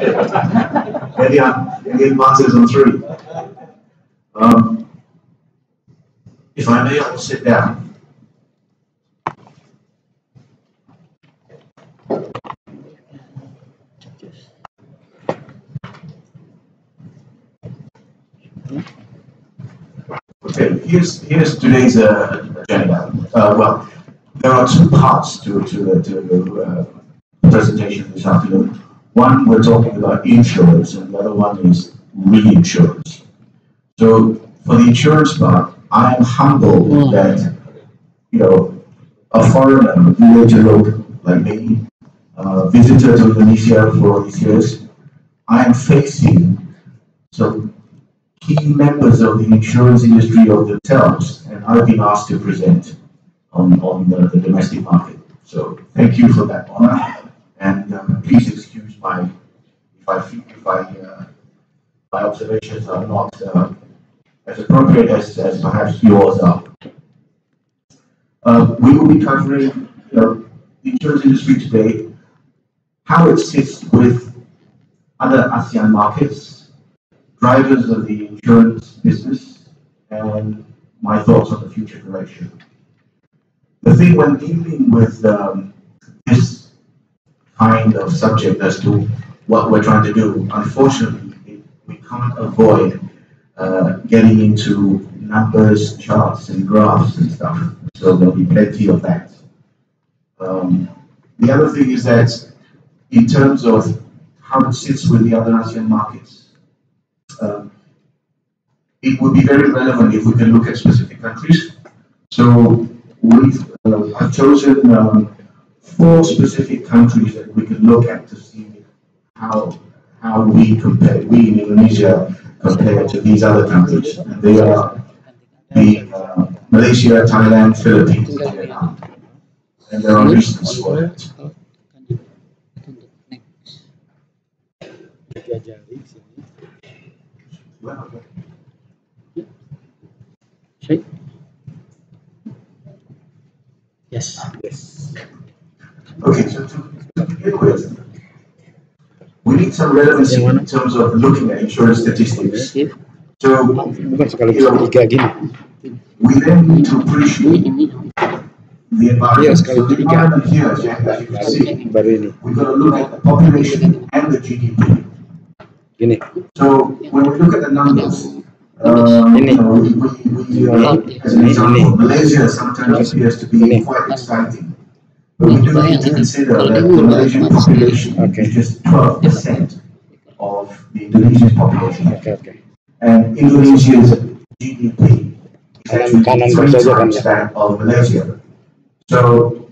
Any advances on 3? If I may, I'll sit down. Okay, here's today's agenda. Well, there are 2 parts to the presentation this afternoon. One, we're talking about insurance, and the other one is reinsurance. So, for the insurance part, I am humbled that, you know, a foreigner, village like me, visitor to Indonesia for all these years, I am facing some key members of the insurance industry of themselves, and I've been asked to present on the domestic market. So thank you for that honor, and please excuse my my observations are not as appropriate as perhaps yours are. We will be covering the insurance industry today, how it sits with other ASEAN markets, drivers of the insurance business, and my thoughts on the future direction. The thing when dealing with this kind of subject as to what we're trying to do, unfortunately, we can't avoid getting into numbers, charts, and graphs and stuff. So there'll be plenty of that. The other thing is that in terms of how it sits with the other ASEAN markets, it would be very relevant if we can look at specific countries. So I've chosen 4 specific countries that we can look at to see how we compare, we in Indonesia compare to these other countries. And they are Malaysia, Thailand, Philippines, and Vietnam. And there are reasons for it. Well, okay. Yes. Okay, so to begin with, we need some relevancy in terms of looking at insurance statistics. So, we then need to appreciate the environment. So the environment here, as you can see, we've got to look at the population and the GDP. So when we look at the numbers, as an example, Malaysia sometimes appears to be quite exciting. But we do need to consider that the Malaysian population is just 12% of the Indonesian population. And Indonesia's GDP is actually 3 times that of Malaysia. So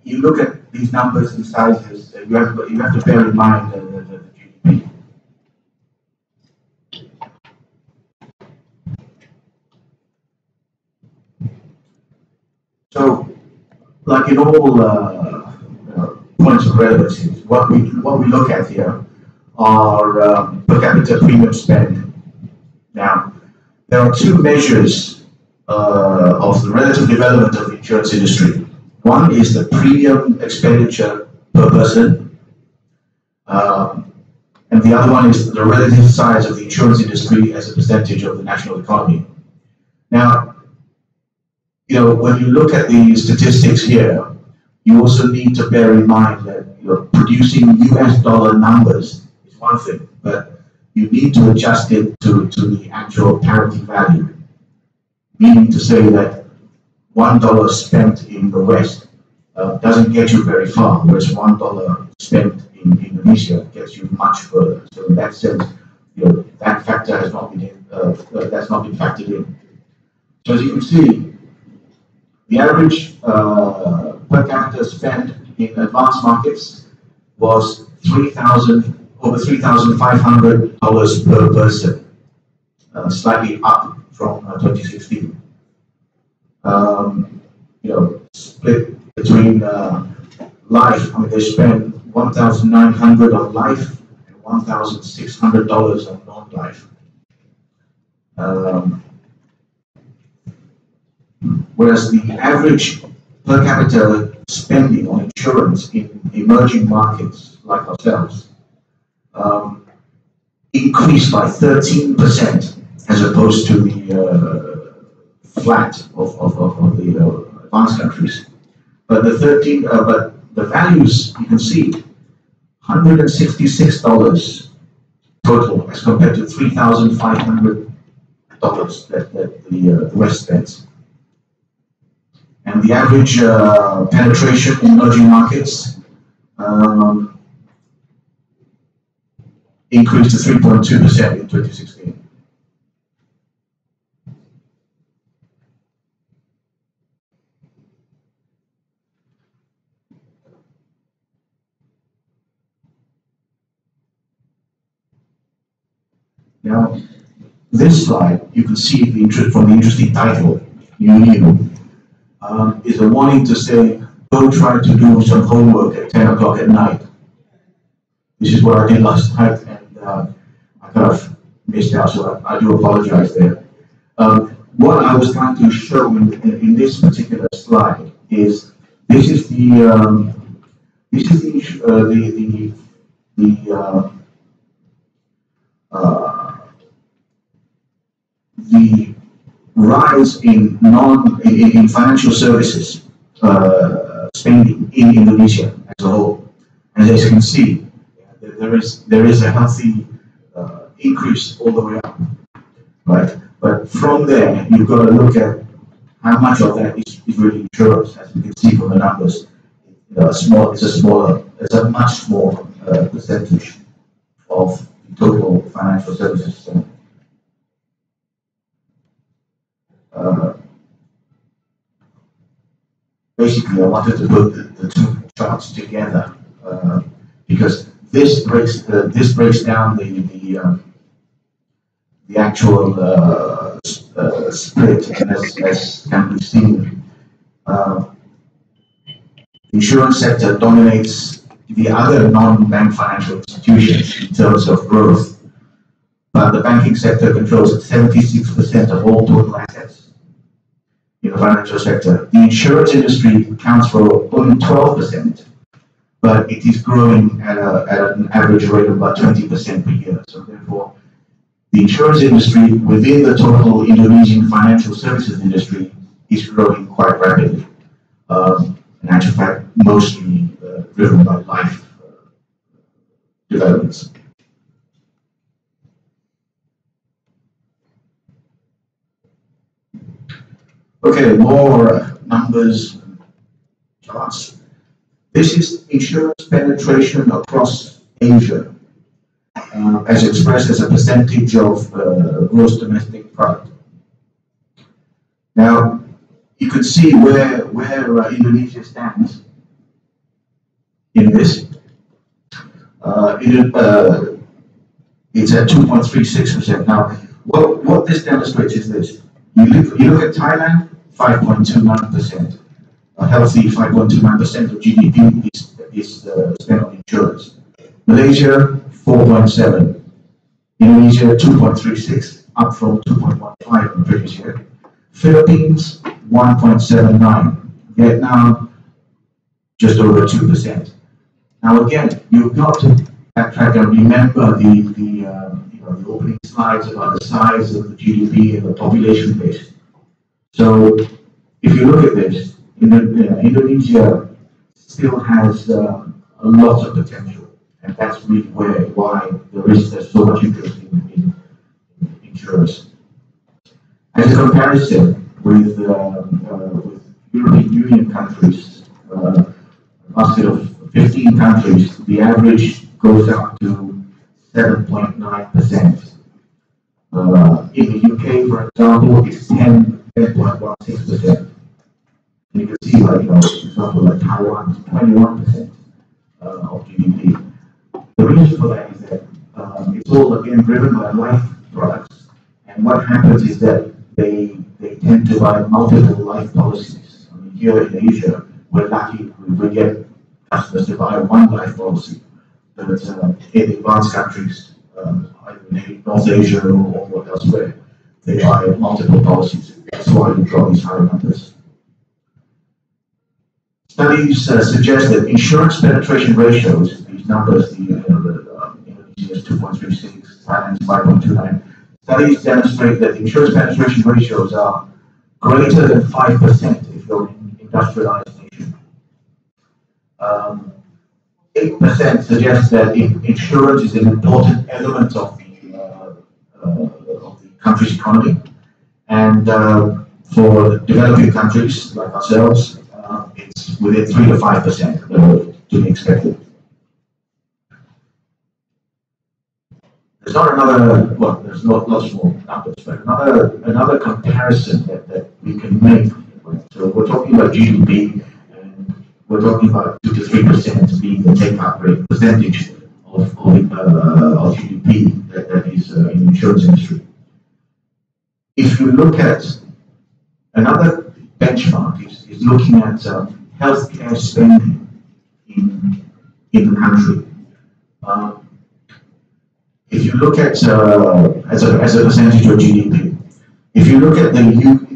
you look at these numbers and sizes, you have to bear in mind the GDP. So, like in all points of relevancy, what we look at here are per capita premium spend. Now, there are 2 measures of the relative development of the insurance industry. One is the premium expenditure per person, and the other one is the relative size of the insurance industry as a percentage of the national economy. Now, when you look at the statistics here, you also need to bear in mind that producing US dollar numbers is one thing, but you need to adjust it to the actual parity value. Meaning to say that $1 spent in the West doesn't get you very far, whereas $1 spent in Indonesia gets you much further. So in that sense, that factor has not been that's not been factored in. So as you can see, the average per capita spend in advanced markets was over $3,500 per person, slightly up from 2016. Split between life. They spend $1,900 on life and $1,600 on non-life. Whereas the average per capita spending on insurance in emerging markets like ourselves increased by 13% as opposed to the flat of the advanced countries. But the values you can see, $166 total as compared to $3,500 that the West spends. And the average penetration in emerging markets increased to 3.2% in 2016. Now, this slide, you can see from the interesting title, Union, is a warning to say, don't try to do some homework at 10 o'clock at night. This is what I did last night, and I kind of missed out, so I do apologize there. What I was trying to show in this particular slide is this is the rise in financial services spending in Indonesia as a whole. And as you can see, there is a healthy increase all the way up, right? But from there, you've got to look at how much of that is really insurance. As you can see from the numbers, it's a much smaller percentage of the total financial services spend. Basically, I wanted to put the two charts together because this breaks down the actual split, and as can be seen, the insurance sector dominates the other non-bank financial institutions in terms of growth, but the banking sector controls 76% of all total assets in the financial sector. The insurance industry accounts for only 12%, but it is growing at an average rate of about 20% per year. So therefore, the insurance industry within the total Indonesian financial services industry is growing quite rapidly. In actual fact, mostly driven by life developments. Okay, more numbers, charts. This is insurance penetration across Asia, as expressed as a percentage of gross domestic product. Now, you can see where Indonesia stands in this. It's at 2.36%. Now, what this demonstrates is this. You look at Thailand, 5.29%. A healthy 5.29% of GDP is spent on insurance. Malaysia, 4.7. Indonesia, 2.36, up from 2.15 in the previous year. Philippines, 1.79. Vietnam, just over 2%. Now again, you've got to backtrack and remember the opening slides about the size of the GDP and the population base. So if you look at this, Indonesia still has a lot of potential, and that's really why there's so much interest in insurance. As a comparison with European Union countries, a basket of 15 countries, the average goes up to 7.9%. In the UK, for example, it's 10.16%. And you can see, for example, like Taiwan, 21% of GDP. The reason for that is that it's all again driven by life products, and what happens is that they tend to buy multiple life policies. I mean, here in Asia, we're lucky we get customers to buy one life policy, but in the advanced countries, either in North Asia or elsewhere, they buy multiple policies. That's why we draw these higher numbers. Studies suggest that insurance penetration ratios, these numbers the Indonesian 2.36, Thailand 5.29. Studies demonstrate that the insurance penetration ratios are greater than 5% if you're an industrialized nation. 8% suggests that insurance is an important element of the country's economy, and for developing countries like ourselves, it's within 3 to 5% to be expected. There's not another, well, there's lots more numbers, but another comparison that we can make. So we're talking about GDP, and we're talking about 2 to 3% being the take-up rate percentage of GDP that is in the insurance industry. If you look at another benchmark, is looking at healthcare spending in the country. If you look at as a percentage of GDP, if you look at the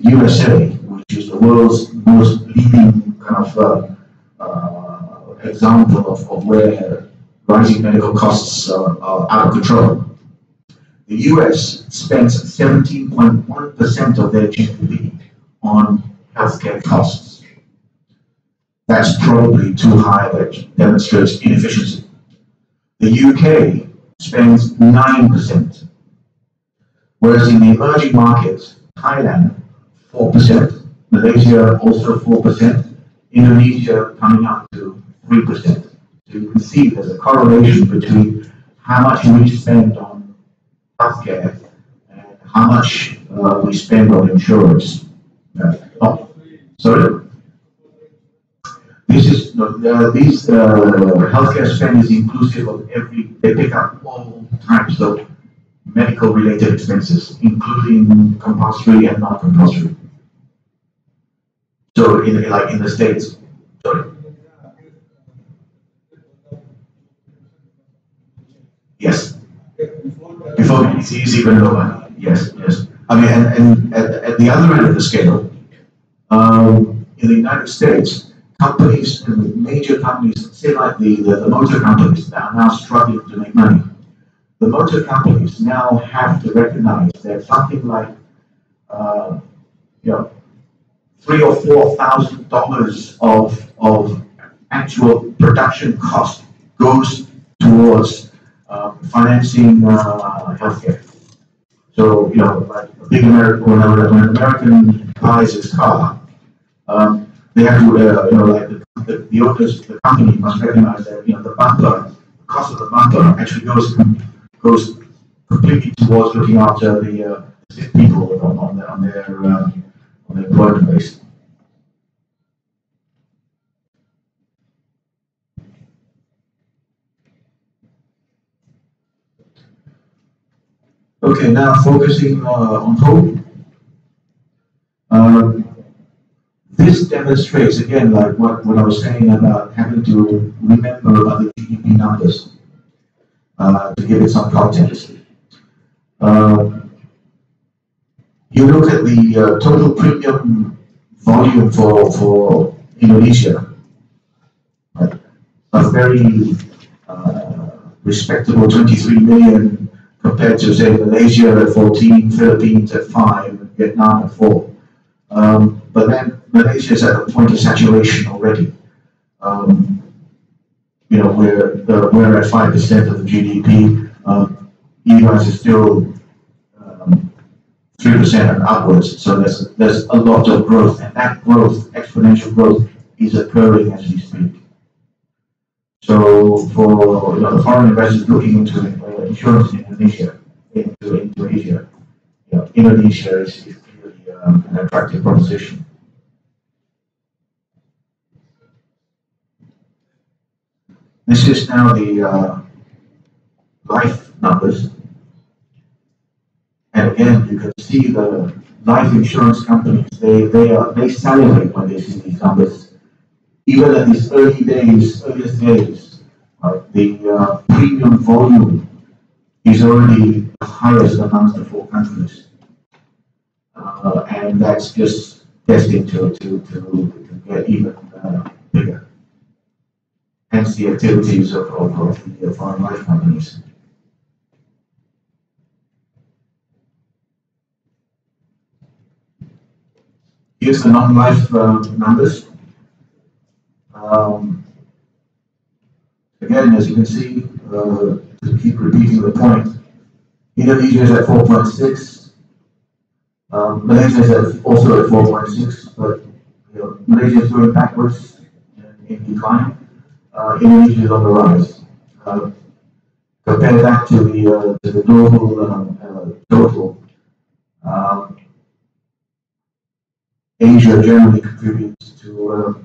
USA, which is the world's most leading kind of example of where rising medical costs are out of control, the US spends 17.1% of their GDP on healthcare costs. That's probably too high, that demonstrates inefficiency. The UK spends 9%, whereas in the emerging markets, Thailand 4%, Malaysia also 4%, Indonesia coming up to 3%. So you can see there's a correlation between how much we spend on healthcare and how much we spend on insurance. Sorry? This is these healthcare spend is inclusive of they pick up all types of medical related expenses, including compulsory and non-compulsory. So in the States, sorry. Yes. Before it's even lower. Yes. I mean, and at the other end of the scale, in the United States, companies, major companies, say like the motor companies that are now struggling to make money, the motor companies now have to recognize that something like $3,000 or $4,000 of actual production cost goes towards financing healthcare. So like a big American, when an American buys his car, they have to, like the owners, the company must recognize that the bumper, the cost of the bumper actually goes completely towards looking after the sick people on their employment base. Okay, now focusing on hope. This demonstrates, again, like what I was saying about having to remember other GDP numbers to give it some context. You look at the total premium volume for Indonesia, right? A very respectable 23 million compared to, say, Malaysia at 14, Philippines at 5, Vietnam at 4. But then Malaysia is at a point of saturation already. We're at 5% of the GDP. US is still 3% and upwards. So there's a lot of growth, and that growth, exponential growth, is occurring as we speak. So for the foreign investors looking into insurance in Indonesia, into Asia, Indonesia is clearly an attractive proposition. This is now the life numbers, and again you can see the life insurance companies. They salivate when they see these numbers. Even at these earliest days, the premium volume is already the highest amongst the 4 countries, and that's just destined to get even bigger. Hence the activities of the foreign life companies. Here's the non-life numbers. Again, as you can see, to keep repeating the point, Indonesia is at 4.6. Malaysia is also at 4.6, but Malaysia is going backwards in decline. Indonesia is on the rise. Compare that to the global total. Asia generally contributes to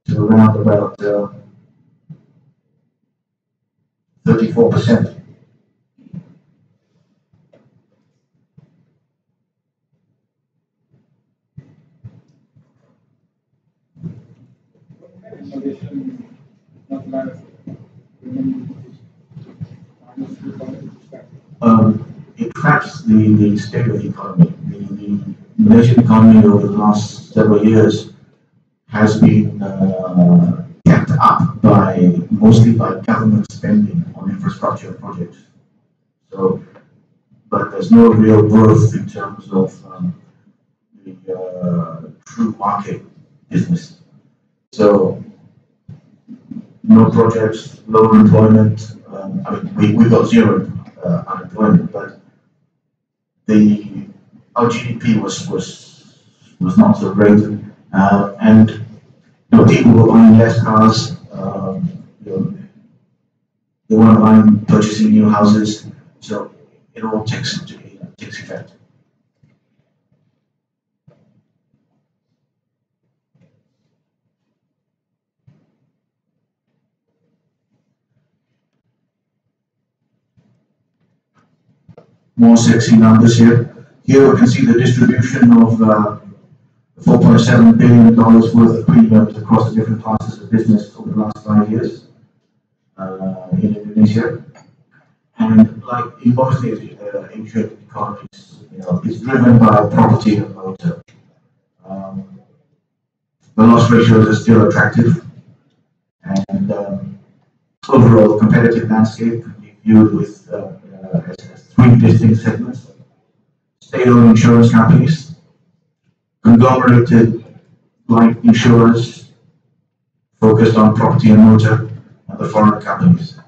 around about 34%. It tracks the state of the economy. The Malaysian economy over the last several years has been kept up mostly by government spending on infrastructure projects. So, but there's no real growth in terms of the true market business. So, no projects, low employment. We got zero unemployment, but our GDP was not so great, and people were buying less cars. They weren't purchasing new houses, so it all takes effect. More sexy numbers here. Here we can see the distribution of $4.7 billion worth of premiums across the different classes of business over the last 5 years in Indonesia. And like in most Asian economies, it's driven by property and motor. The loss ratios are still attractive, and overall competitive landscape can be viewed with as 3 distinct segments: state-owned insurance companies, conglomerated like insurers focused on property and motor, and the foreign companies.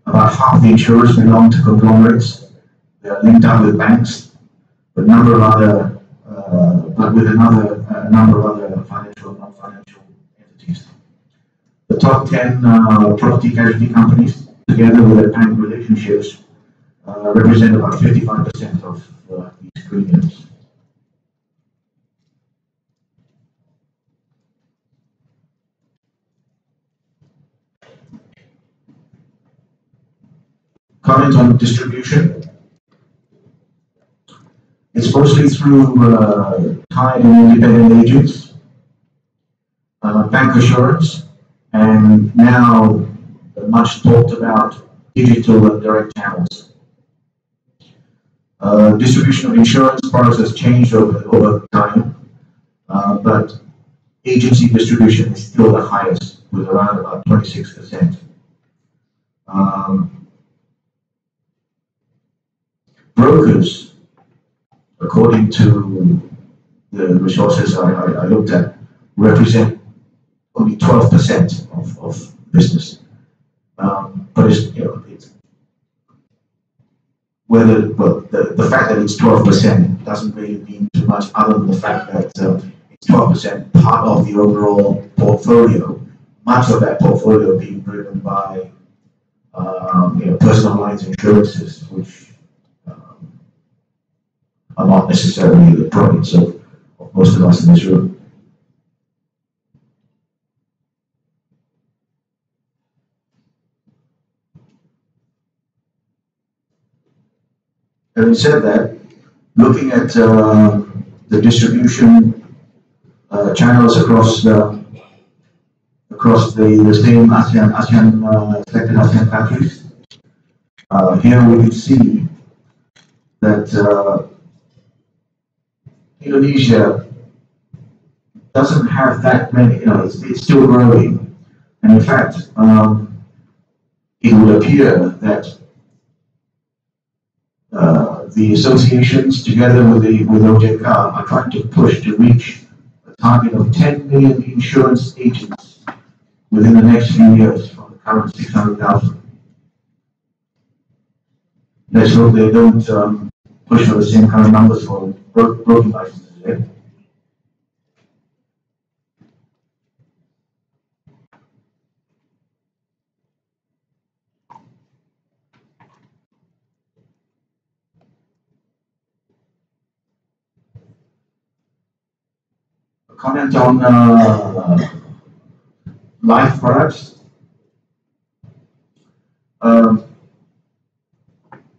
About half the insurers belong to conglomerates. They are linked up with banks, but with a number of other financial and non-financial entities. The top 10 property casualty companies, together with their bank relationships, represent about 55% of these premiums. Comment on distribution. It's mostly through tied and independent agents, bank assurance, and now the much talked about digital and direct channels. Distribution of insurance products has changed over time, but agency distribution is still the highest, with around about 26%. Brokers, according to the resources I looked at, represent only 12% of business. But it's the fact that it's 12% doesn't really mean too much, other than the fact that it's 12% part of the overall portfolio. Much of that portfolio being driven by personal lines insurances, which are not necessarily the province of most of us in this room. Having said that, looking at the distribution channels across the same selected ASEAN countries, here we can see that Indonesia doesn't have that many. It's still growing, and in fact, it would appear that the associations, together with OJK, are trying to push to reach a target of 10 million insurance agents within the next few years from the current 600,000. Let's hope they don't push for the same kind of numbers for broken licenses. Yeah? A comment on life products.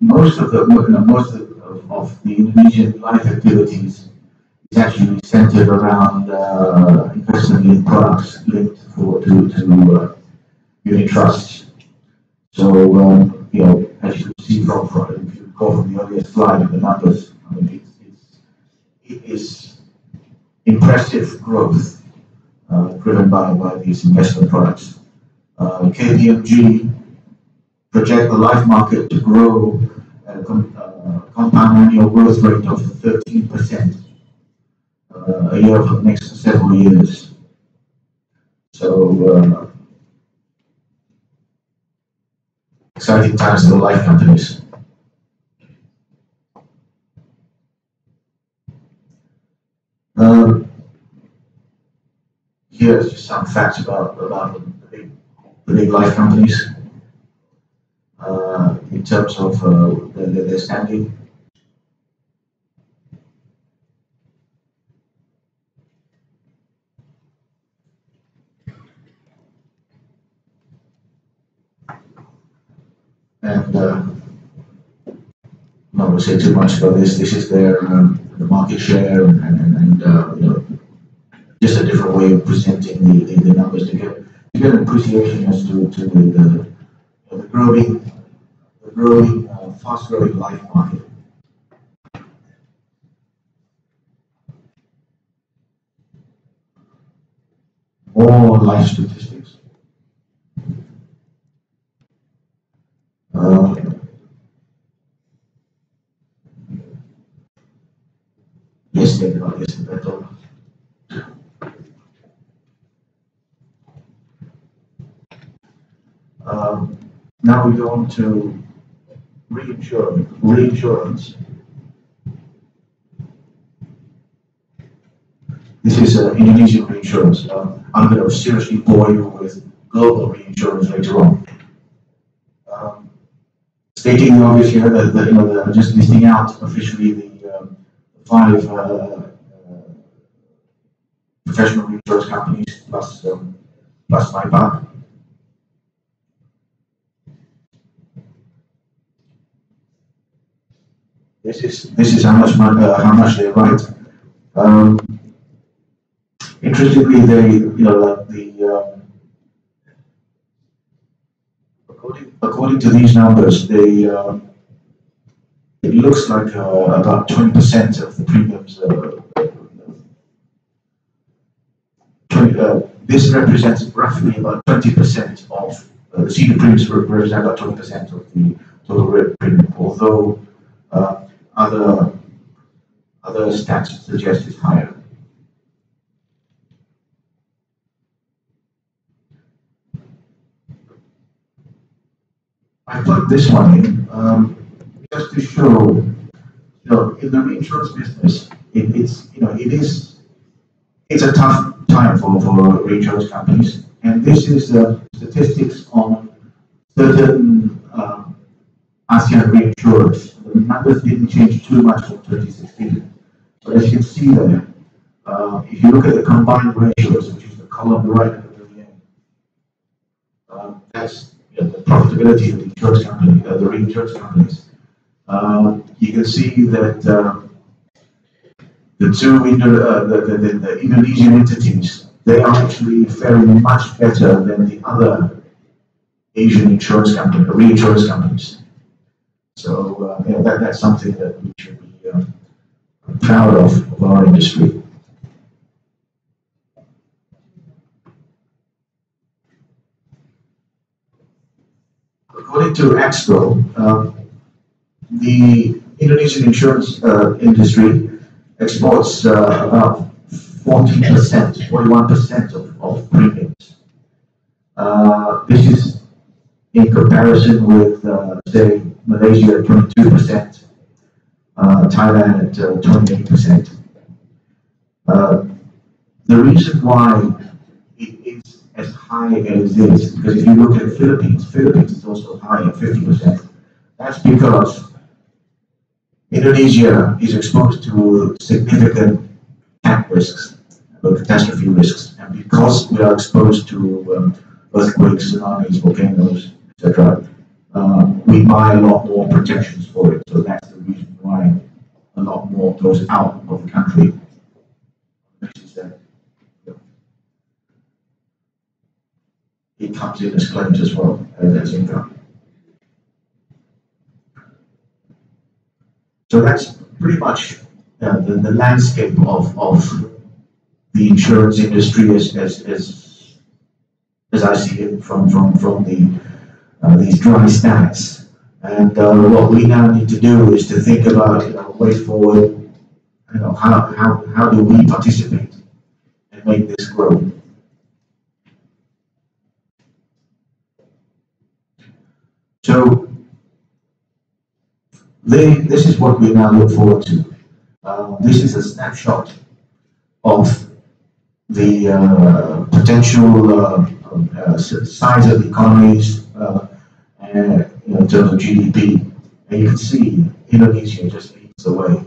Most of the Indonesian life activities is actually centered around investment in products linked to unit trusts. So you know, as you can see if you go from the earlier slide of the numbers, I mean, it is impressive growth driven by these investment products. KPMG project the life market to grow at a compound annual growth rate of 13% a year for the next several years. So exciting times for the life companies. Here's just some facts about the big life companies in terms of their standing. And I'm not going to say too much about this. This is their the market share and you know, just a different way of presenting the numbers to get an appreciation as to the growing fast-growing life market. More life statistics. Yes, better. Now we go on to reinsurance. This is Indonesian reinsurance. I'm going to seriously bore you with global reinsurance later on. Stating the obvious here that you know, just listing out officially the 5 professional reinsurance companies plus my part. This is how much they write. Interestingly, they like the according to these numbers, they it looks like about 20% of the premiums. This represents roughly about 20% of the ceded premiums represent about 20% of the total premium, although other stats suggest it's higher. I put this one in just to show, in the reinsurance business, it's a tough time for reinsurance companies, and this is statistics on certain ASEAN reinsurers. The numbers didn't change too much from 2016. So as you can see there, if you look at the combined ratios, which is the column on the right at the very end, that's the profitability of the insurance company, the reinsurance companies. You can see that the two the Indonesian entities, they are actually faring much better than the other Asian insurance companies, reinsurance companies. So that's something that we should be proud of our industry. According to Expo, the Indonesian insurance industry exports about 40%, 41% of premiums. This is in comparison with, say, Malaysia at 22%, Thailand at 28%. The reason why it is as high as it is, because if you look at the Philippines is also high at 50%. That's because Indonesia is exposed to significant cat risks, catastrophe risks, and because we are exposed to earthquakes, tsunamis, volcanoes, etc., we buy a lot more protections for it. So that's the reason why a lot more goes out of the country. It comes in as claims as well as income. So that's pretty much the landscape of the insurance industry as I see it from these dry stats. And what we now need to do is to think about way forward. How do we participate and make this grow? So this is what we now look forward to. This is a snapshot of the potential size of of in terms of GDP, and you can see Indonesia just leads the way.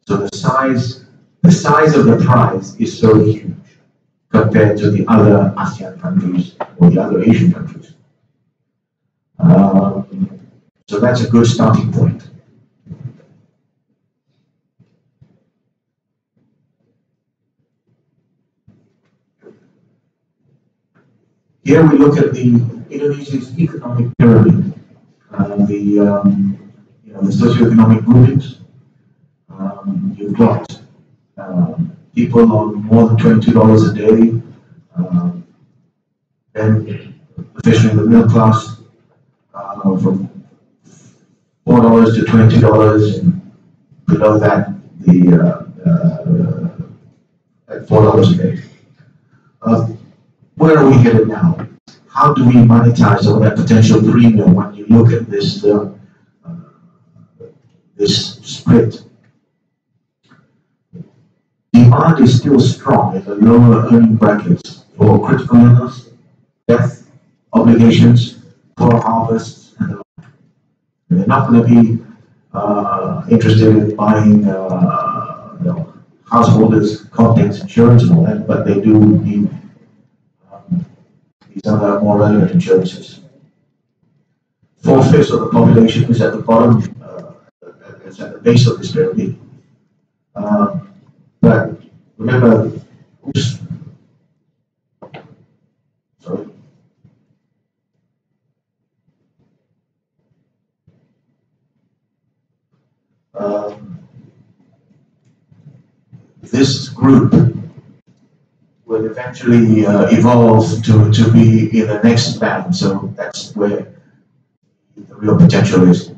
So the size of the prize is so huge compared to the other ASEAN countries or the other Asian countries. So that's a good starting point. Here we look at Indonesia's economic pyramid, the socioeconomic groupings. You've got people on more than $22 a day, then officially the middle class, from $4 to $20, and below that at $4 a day. Where are we headed now? How do we monetize all that potential premium when you look at this this split? Demand is still strong in the lower earning brackets for critical illness, death, obligations, poor harvests, and the like. They're not going to be interested in buying householders' contents insurance and all that, but they do need these other more relevant insurances. 4/5 of the population is at the bottom, is at the base of this pyramid. But remember, this group will eventually evolve to be in the next band, so that's where the real potential is.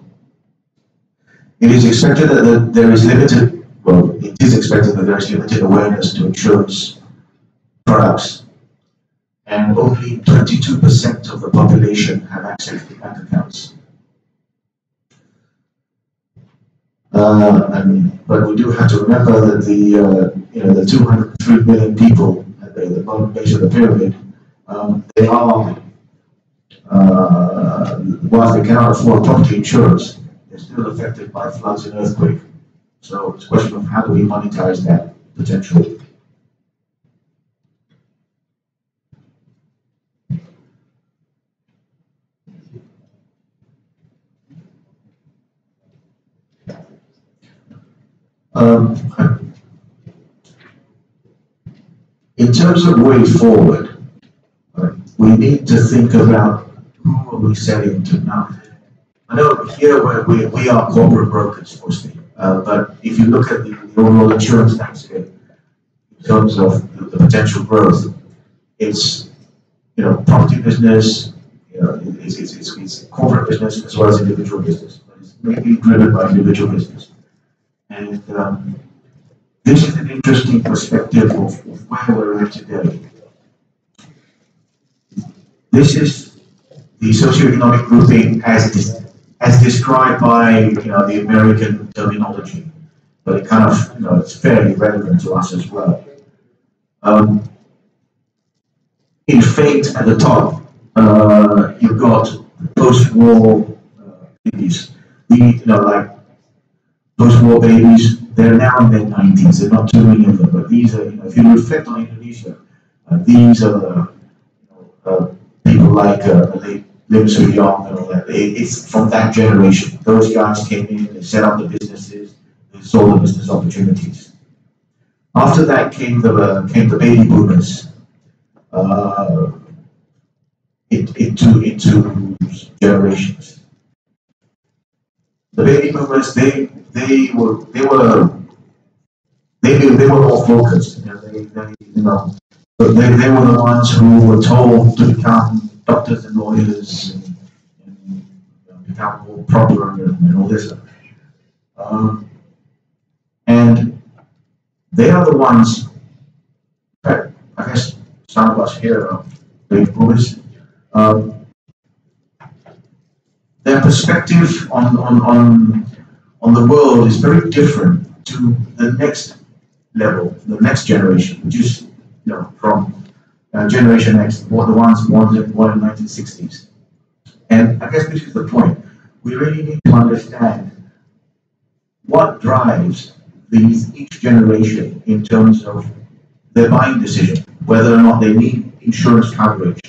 It is expected that there is limited, well, it is expected that there is limited awareness to insurance products, and only 22% of the population have access to bank accounts. But we do have to remember that the 203 million people at the bottom base of the pyramid, they are, whilst they cannot afford property insurance, they're still affected by floods and earthquake. So it's a question of how do we monetize that potential. In terms of way forward, we need to think about who are we selling to now. I know here where we are corporate brokers mostly, but if you look at the overall insurance landscape in terms of the potential growth, it's property business, it's corporate business as well as individual business. But it's mainly driven by individual business. And this is an interesting perspective of where we're at today. This is the socioeconomic grouping as described by the American terminology, but it kind of it's fairly relevant to us as well. In fate at the top, you've got post-war babies. Like post-war babies, they're now in their 90s. There are not too many of them, but these are, if you reflect on Indonesia, these are people like Lim Soo Young and all that. It's from that generation. Those guys came in, they set up the businesses, they saw the business opportunities. After that came the baby boomers. Into generations. The baby boomers, they were more focused. They were the ones who were told to become doctors and lawyers and become more proper and all this stuff. And they are the ones. In fact, I guess some of us here are baby boomers. Their perspective on the world is very different to the next level, the next generation, which is from Generation X, the ones born in the 1960s. And I guess this is the point. We really need to understand what drives each generation in terms of their buying decision, whether or not they need insurance coverage,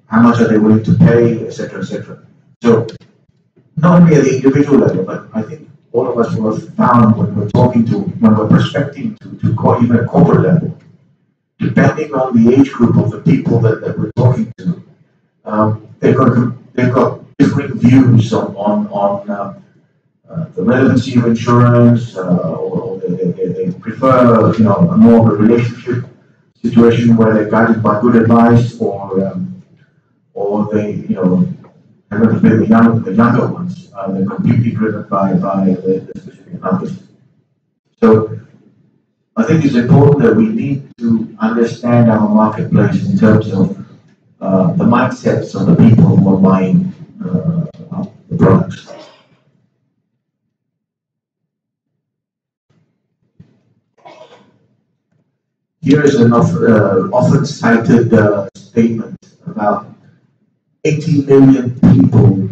how much are they willing to pay, etc., etc. So not only at the individual level, but I think all of us will have found when we're prospecting to even a corporate level, depending on the age group of the people that we're talking to, they've got different views on the relevancy of insurance, or they prefer more of a relationship situation where they're guided by good advice, or they have a bit the younger ones. They're completely driven by the specific numbers. So I think it's important that we need to understand our marketplace in terms of the mindsets of the people who are buying the products. Here is an often cited statement about 80 million people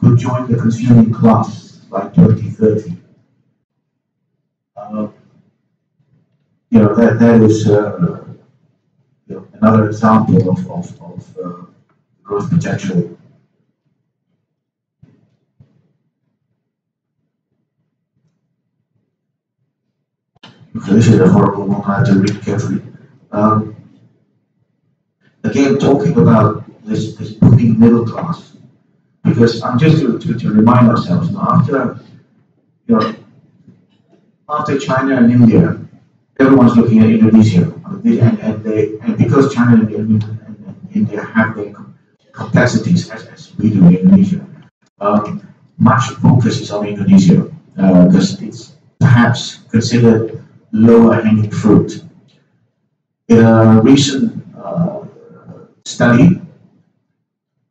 could join the consuming class by 2030. That is another example of growth potential. Okay, this is a horrible one. I have to read carefully. Again, talking about this booming middle class, because I'm just to remind ourselves now, after China and India, everyone's looking at Indonesia, and because China and India have their complexities as we do in Indonesia, much focus is on Indonesia because it's perhaps considered lower hanging fruit. In a recent study,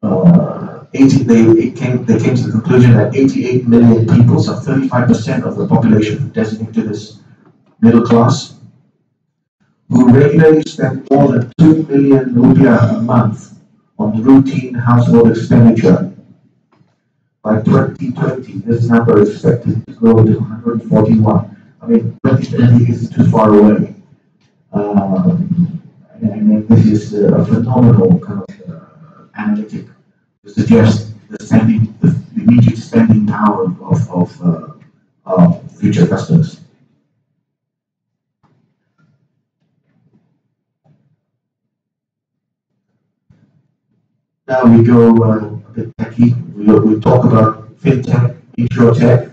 they came to the conclusion that 88 million people, so 35% of the population designated as middle class, who regularly spend more than 2 million rupiah a month on routine household expenditure. By 2020, this number is expected to grow to 141. I mean, 2020 is too far away. And this is a phenomenal kind of analytic to suggest the immediate spending power of future customers. Now we go a bit techy. We talk about fintech, insurtech.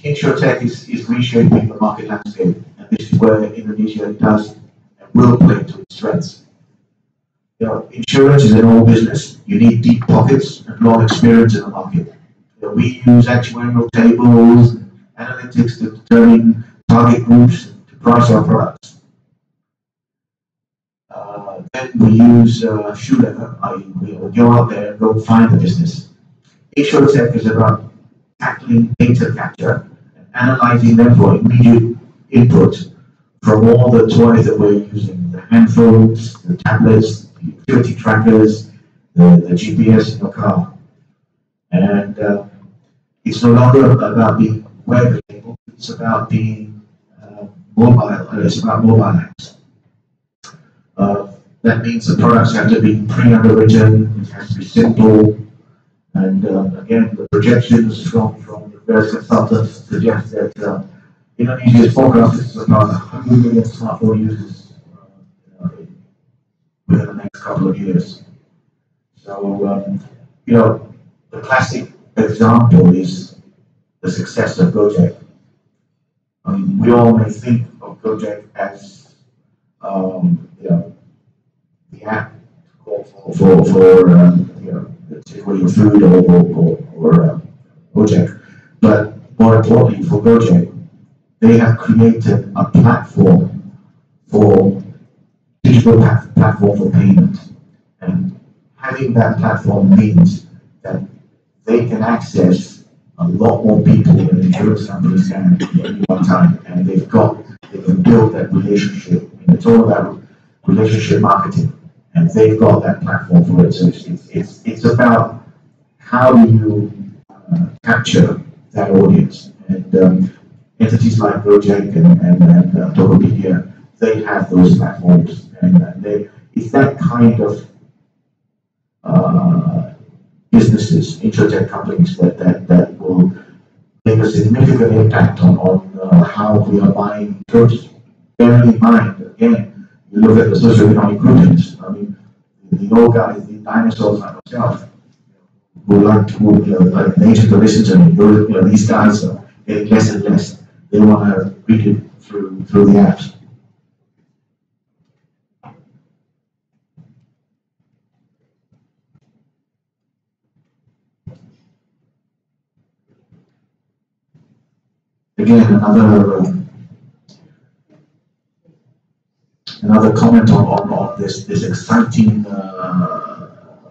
Insurtech is reshaping the market landscape, and this is where Indonesia does and will play to its strengths. You know, insurance is an old business. You need deep pockets and a lot of experience in the market. You know, we use actuarial tables and analytics to determine target groups to price our products. Then we use shooter, we go out there and go find the business. Insurtech is about tackling data capture and analyzing them for immediate input from all the toys that we're using, the handphones, the tablets, the activity trackers, the GPS in your car. And it's no longer about being web enabled, it's about being mobile, it's about mobile apps. That means the products have to be pre-underwritten, it has to be simple, and again, the projections from the various consultants suggest that Indonesia's forecast is about 100 million smartphone users within the next couple of years. So, you know, the classic example is the success of Gojek. I mean, we all may think of Gojek as, you know, the app for you know, takeaway your food or Gojek. But more importantly, for Gojek, they have created a platform for digital platform for payment, and having that platform means that they can access a lot more people than insurance companies can at any one time, and they can build that relationship. And it's all about relationship marketing, and they've got that platform for it. So it's about how do you capture that audience, and entities like Gojek and Tokopedia, they have those platforms, and it's that kind of businesses, insurtech companies that will make a significant impact on how we are buying insurance. Bearing in mind, again, you look at the socioeconomic groupings. I mean, the old guys, the dinosaurs like myself, who like nature to listen to me. You know, these guys are getting less and less. They want to read it through the apps. Again, another comment on this exciting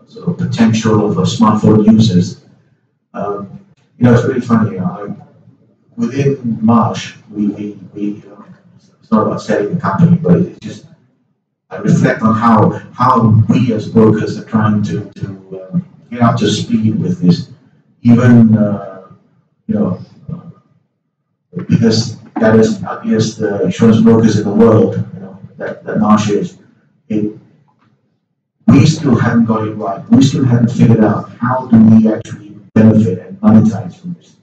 sort of potential of smartphone users. You know, it's really funny. Within March, we it's not about selling the company, but it's just I reflect on how we as brokers are trying to get up to speed with this, even you know, because that is obvious the insurance brokers in the world, you know, that Marsh is. We still haven't got it right. We still haven't figured out how do we actually benefit and monetize from this.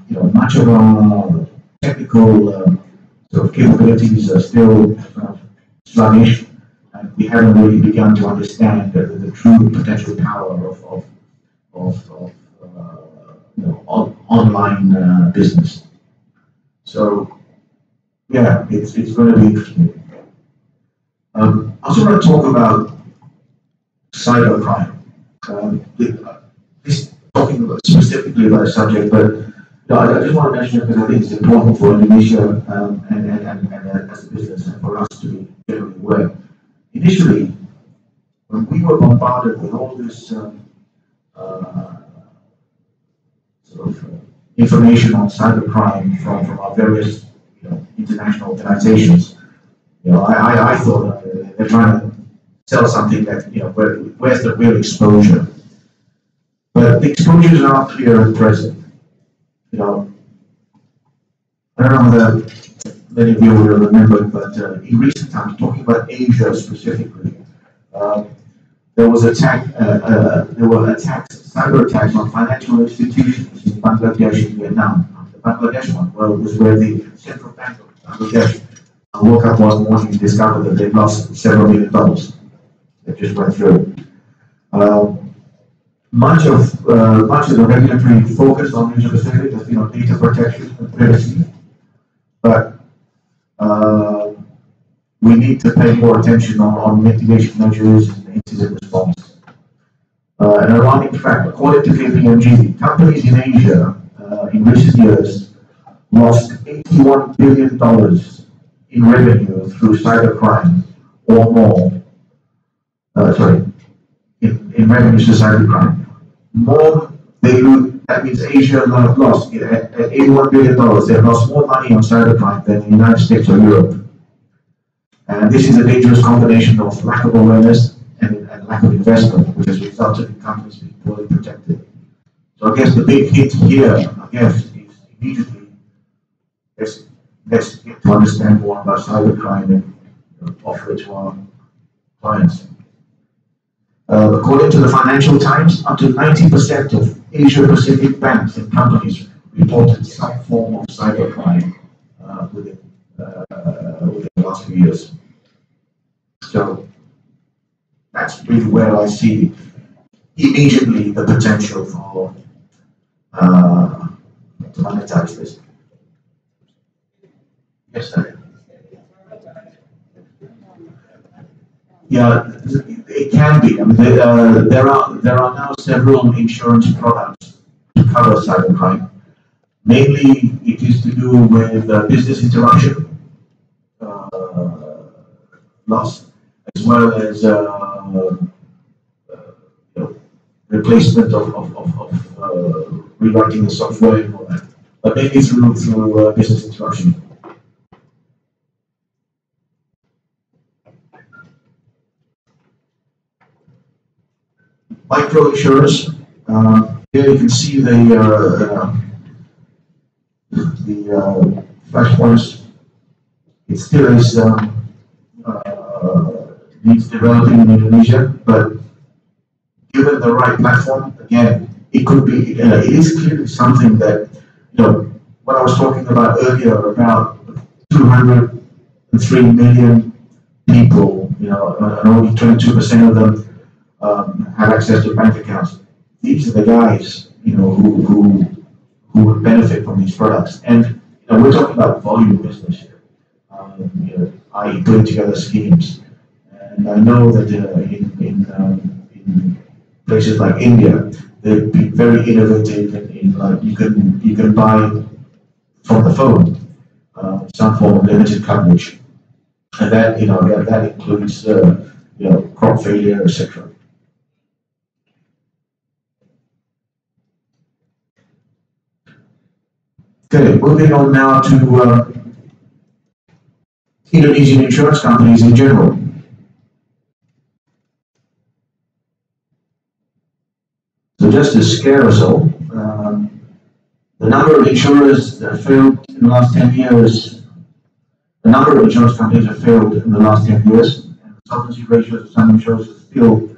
You know, much of our technical sort of capabilities are still sluggish, and we haven't really begun to understand the true potential power of you know, online business. So, yeah, it's going to be interesting. I also want to talk about cybercrime. This talking about specifically about the subject, but I just want to mention it because I think it's important for Indonesia and as a business and for us to be generally aware. Initially, when we were bombarded with all this sort of information on cybercrime from our various international organizations, I thought they're trying to sell something that where's the real exposure? But the exposures are clear and present. I don't know whether many of you will remember, but in recent times, talking about Asia specifically, there was there were attacks, cyber attacks on financial institutions in Bangladesh and Vietnam. The Bangladesh one was where the central bank of Bangladesh woke up one morning and discovered that they'd lost several $1 million. That just went through. Much of the regulatory focus on Asia Pacific has been on data protection and privacy, but we need to pay more attention on mitigation measures and incident response. An alarming fact, according to KPMG, companies in Asia in recent years lost $81 billion in revenue through cybercrime or more. In revenue to cybercrime. More they lose, that means Asia lost at $81 billion. They have lost more money on cybercrime than the United States or Europe. And this is a dangerous combination of lack of awareness and lack of investment, which has resulted in companies being poorly protected. So I guess the big hit here, I guess, is immediately let's get to understand more about cybercrime and offer it to our clients. According to the Financial Times, up to 90% of Asia-Pacific banks and companies reported some form of cybercrime within the last few years. So that's really where I see immediately the potential for to monetize this. Yes, sir. Yeah, it can be. I mean, there are now several insurance products to cover cybercrime. Mainly, it is to do with business interruption loss, as well as replacement of rewriting the software and all that. But mainly through business interruption. Micro insurance. Here you can see the flash points. It still is needs developing in Indonesia, but given the right platform, again, it could be. It is clearly something that what I was talking about earlier about 203 million people. And only 22% of them have access to bank accounts. These are the guys, who would benefit from these products. And we're talking about volume business here, i.e., putting together schemes. And I know that in places like India, they've been very innovative. You can buy from the phone some form of limited coverage, and that that includes crop failure, etc. Okay, moving on now to Indonesian insurance companies in general. So just to scare us all, the number of insurers that failed in the last 10 years, the number of insurance companies that failed in the last 10 years, and the solvency ratios of some insurers are still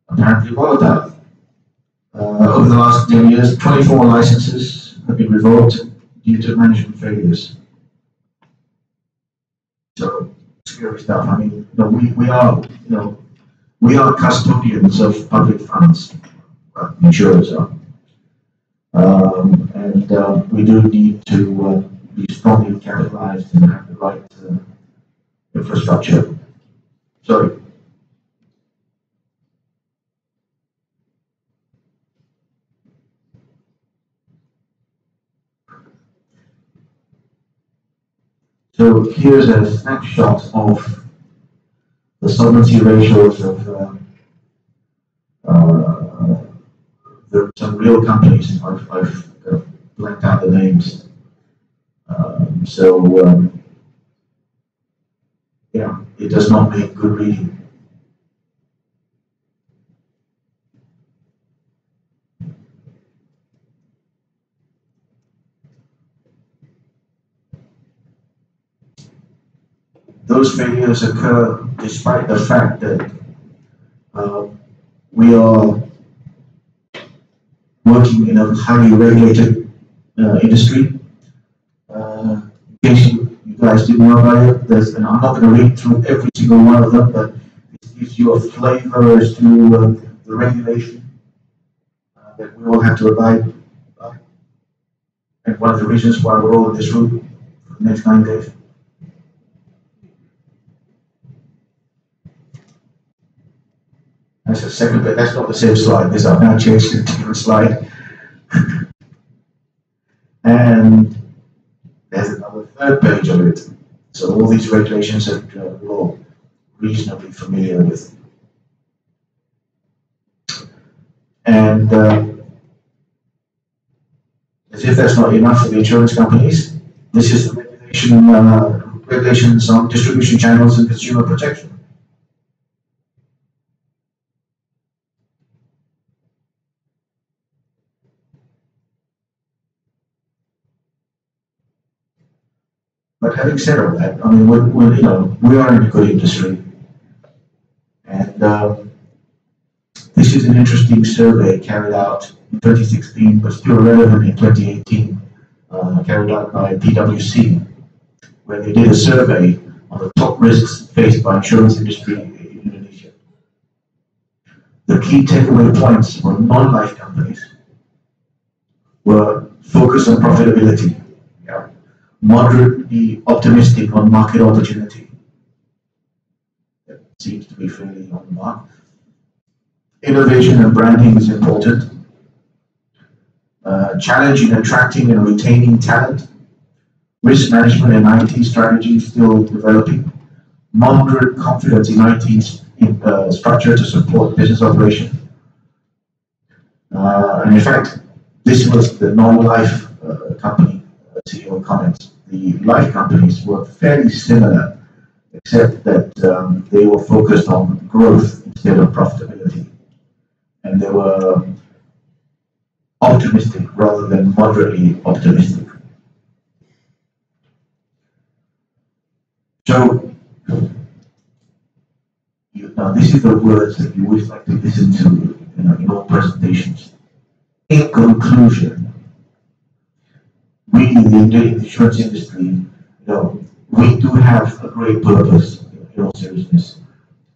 apparently volatile. Over the last 10 years, 24 licenses have been revoked due to management failures. So scary stuff. I mean, we are custodians of public funds. Well, insurers are, and we do need to be strongly capitalized and have the right infrastructure. Sorry. So here's a snapshot of the solvency ratios of some real companies. I've blanked out the names. Yeah, it does not make good reading. Those failures occur despite the fact that we are working in a highly regulated industry. In case you guys didn't know about it, and I'm not going to read through every single one of them, but it gives you a flavor as to the regulation that we all have to abide by. And one of the reasons why we're all in this room for the next 9 days. That's the second bit. That's not the same slide. This I've now changed to a different slide. And there's another third page of it. So all these regulations that we're all reasonably familiar with. And as if that's not enough for the insurance companies, this is the regulations on distribution channels and consumer protection. But having said all that, I mean, we are in a good industry, and this is an interesting survey carried out in 2016, but still relevant in 2018, carried out by PwC, where they did a survey on the top risks faced by insurance industry in Indonesia. The key takeaway points for non-life companies were focus on profitability, moderately optimistic on market opportunity. That seems to be fairly on the mark. Innovation and branding is important. Challenge in attracting and retaining talent. Risk management and IT strategy still developing. Moderate confidence in IT structure to support business operation. And in fact, this was the non-life company CEO comments. The life companies were fairly similar, except that they were focused on growth instead of profitability. And they were optimistic rather than moderately optimistic. So, now this is the words that you always like to listen to in all presentations. In conclusion, we in the insurance industry, we do have a great purpose in all seriousness.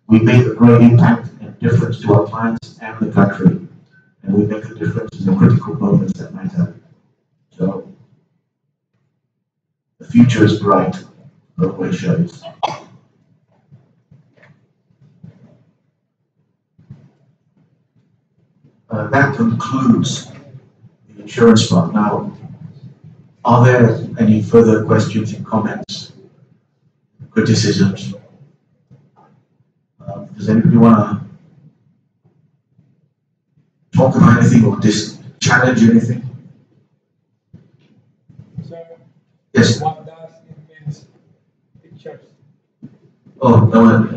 We make a great impact and difference to our clients and the country, and we make a difference in the critical moments that matter. So, the future is bright, the way it shows. That concludes the insurance part. Now, are there any further questions and comments, criticisms? Does anybody want to talk about anything or challenge anything? So, yes. what does it mean? Pictures. Oh, no.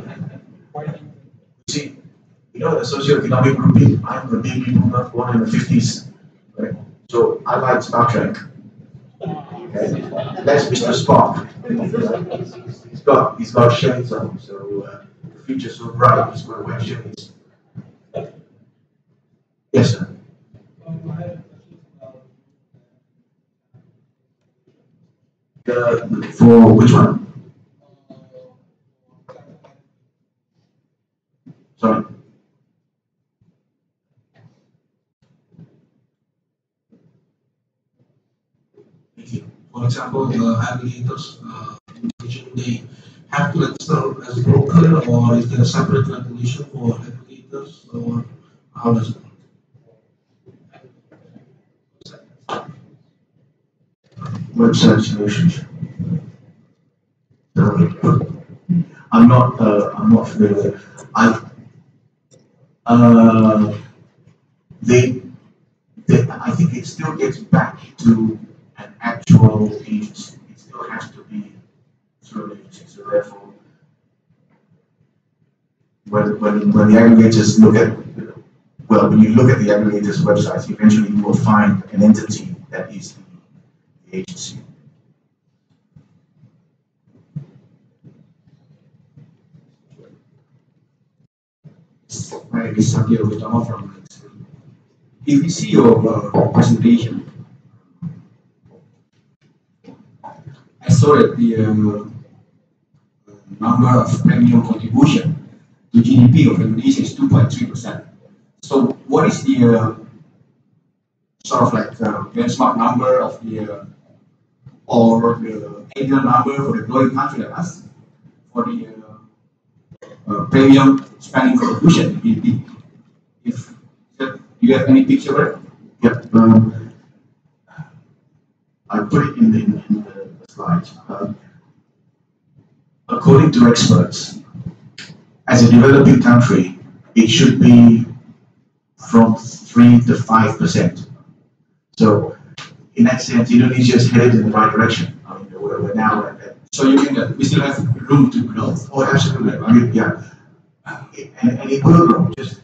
See, the socioeconomic grouping, I'm a baby boomer born in the 50s, right? So I like Star Trek. Okay. That's Mr. Spock. He's got shades on, so the future's so bright, he's going to wear shades. Yes, sir. For which one? Sorry. For example, the aggregators, they have to register as a broker, or is there a separate regulation for aggregators, or how does it work? Website solutions. I'm not familiar with it. I think it still gets back to an actual agency. It still has to be through an agency. So therefore, when the aggregators look at, when you look at the aggregators' websites, eventually you will find an entity that is the agency. My name is Santiago Gustavo from Direksi. If you see your presentation, I saw that the number of premium contribution to GDP of Indonesia is 2.3%. So what is the sort of like benchmark number of the or the ideal number for the growing country like us for the premium spending contribution to GDP? you have any picture of it? Yep. I put it in the slides. According to experts, as a developing country, it should be from 3 to 5%. So, in that sense, Indonesia is headed in the right direction. I mean, we're now at. So you mean that we still have room to grow? Oh, absolutely. I mean, yeah, and it will grow. Just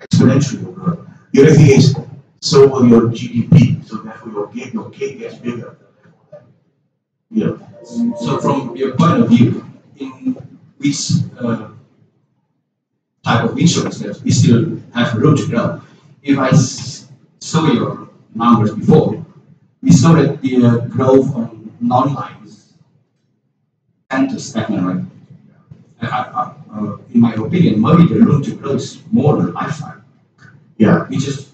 exponentially will grow. The other thing is, so will your GDP. So therefore, your cake gets bigger. So from your point of view, in which type of insurance that we still have room to grow? If I saw your numbers before, we saw that the growth on non-life is tend to stagnate. Right? In my opinion, maybe the room to grow is more on the lifestyle. Yeah. Which is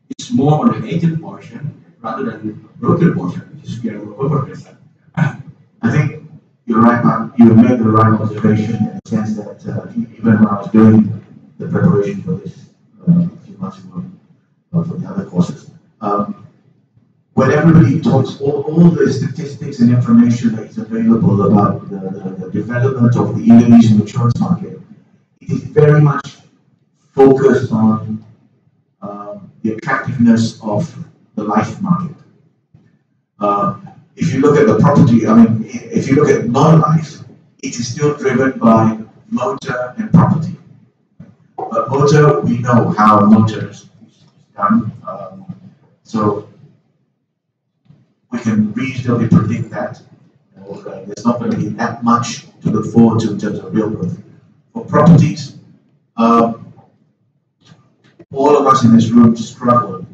it's more on the agent portion rather than the broker portion, which is getting over percent. I think you're right, man. You made the right observation in the sense that even when I was doing the preparation for this a few months ago for the other courses, when everybody talks, all the statistics and information that is available about the development of the Indonesian insurance market, it is very much focused on the attractiveness of the life market. If you look at the property, I mean, if you look at non-life, it is still driven by motor and property. But motor, we know how motor is done, so we can reasonably predict that. There's not going to be that much to look forward to in terms of real growth. For properties, all of us in this room struggle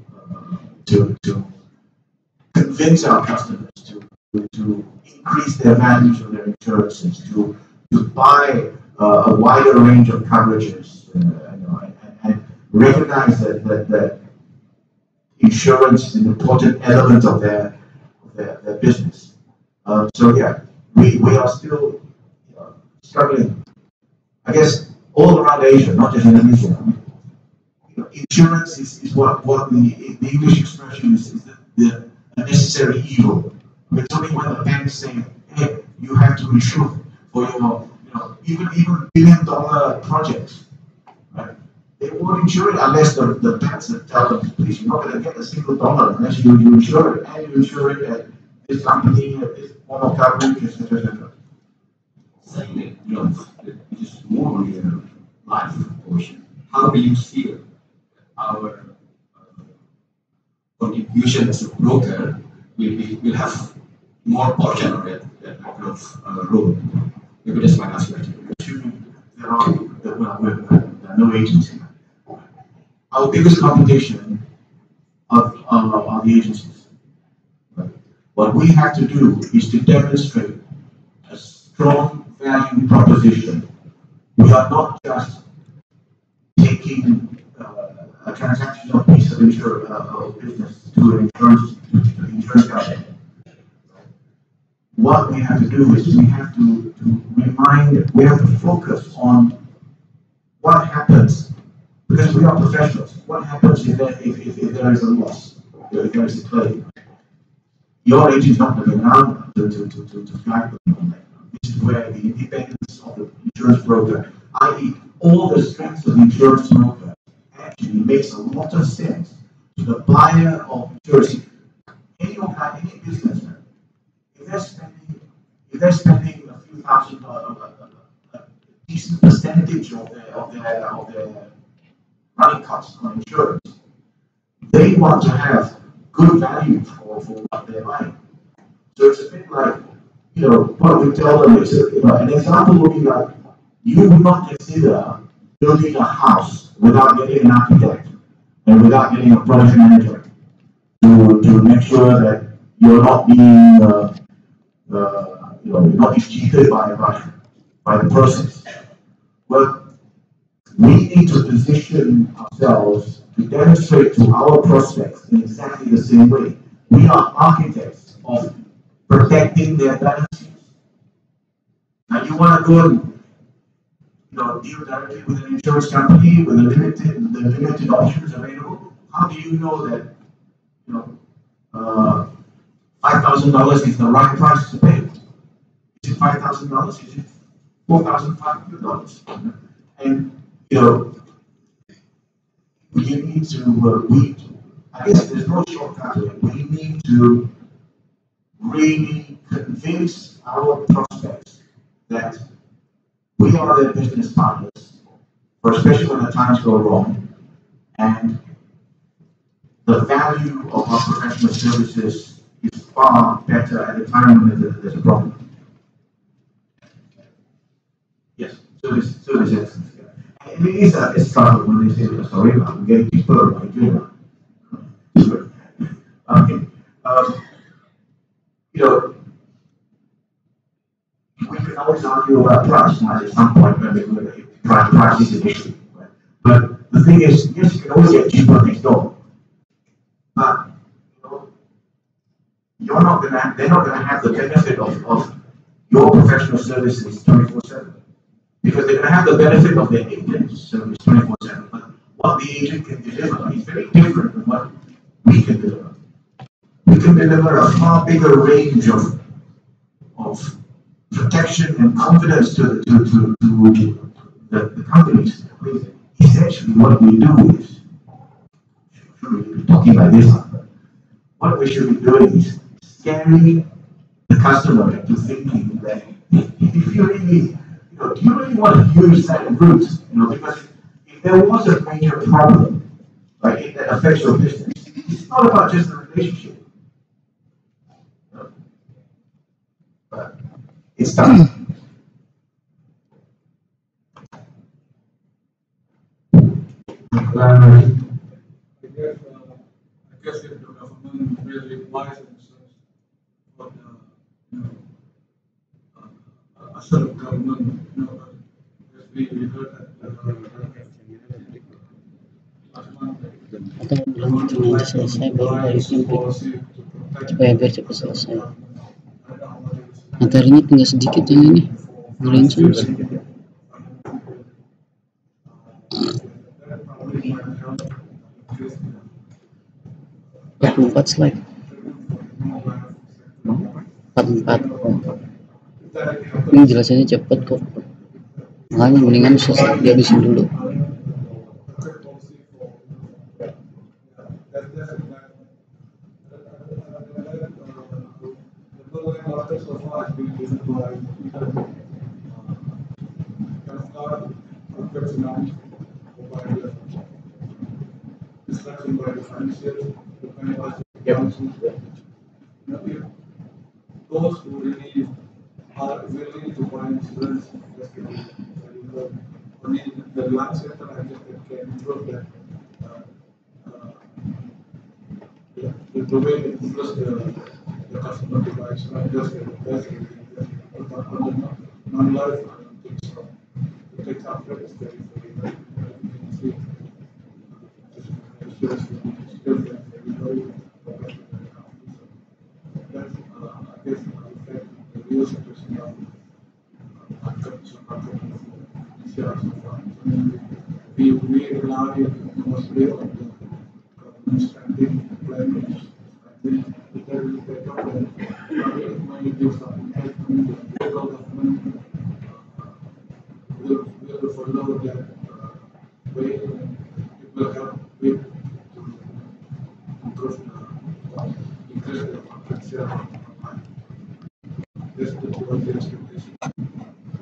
to convince our customers to increase their values of their insurances, to buy a wider range of coverages, and recognize that insurance is an important element of their business. So yeah, we are still struggling. I guess all around Asia, not just Indonesia. Insurance is what the English expression is the necessary evil. It's only when the banks say, hey, you have to insure for your, even $1 billion projects, right? They won't insure it unless the banks tell them, please, you're not going to get a single dollar unless you insure it, and you insure it at this company, at this form of coverage, etc., etc. Secondly, it is more on your life portion. How do you see our contribution as a broker will have more portion of that kind of role? Maybe that's my last question. There are no agency. Our biggest competition are the agencies. What we have to do is to demonstrate a strong value proposition. We are not just taking a transactional piece of business to an insurance company. What we have to do is we have to focus on what happens, because we are professionals. What happens if there is a loss, if there is a claim? Your agent is not going to be around to flag them on that. This is where the independence of the insurance broker, i.e., all the strengths of the insurance broker, actually makes a lot of sense to the buyer of insurance. Any businessman, if they're spending a few $1,000, a decent percentage of their running costs on insurance, they want to have good value for what they're buying. So it's a bit like, what we tell them is, an example would be like, you would not consider building a house without getting an architect and without getting a project manager to make sure that you're not being not being cheated by the process. Well, we need to position ourselves to demonstrate to our prospects in exactly the same way. We are architects of protecting their balance sheets. Now you want to go and deal directly with an insurance company with the limited options available? How do you know that $5,000 is the right price to pay? Is it $5,000? Is it $4,500? And you need to I guess there's no shortcut to it. We need to really convince our prospects that we are their business partners, especially when the times go wrong, and the value of our professional services is far better at a time when there's a problem. Yes, service excellence. And it is a struggle when they say, sorry, I'm getting deeper, my goodness. We can always argue about price. At some point, maybe price is an issue. Right? But the thing is, yes, you can always get cheaper next door. But they're not going to have the benefit of your professional services 24/7, because they're going to have the benefit of their agent service 24/7. But what the agent can deliver is very different from what we can deliver. We can deliver a far bigger range of protection and confidence to the companies. Essentially, what we do is, should we be talking like this? What we should be doing is scaring the customer into thinking that if you really, do you really want to use that route? Because if there was a major problem, right, that affects your business, it's not about just the relationship. But it's done. I guess if the government really applies themselves for the sort of government, as we heard that last month, Atau lanjutin aja selesai baru balik sampai supaya biar cepat selesai. Materinya tinggal sedikit yang ini Reasuransi. Empat slide. 44. Ini jelasannya cepet kok. Makanya mendingan selesai dihabisin dulu. Those who really are willing to buy insurance, only the last sector I just can improve that. The way it influences the customer to buy insurance, just non-life, I don't think so. It takes after it's very, very, we rely mostly on the government spending planning. I think that will be better than money gives up. The federal government will follow that way, and it will help with to improve increase the market share. That's the expectation.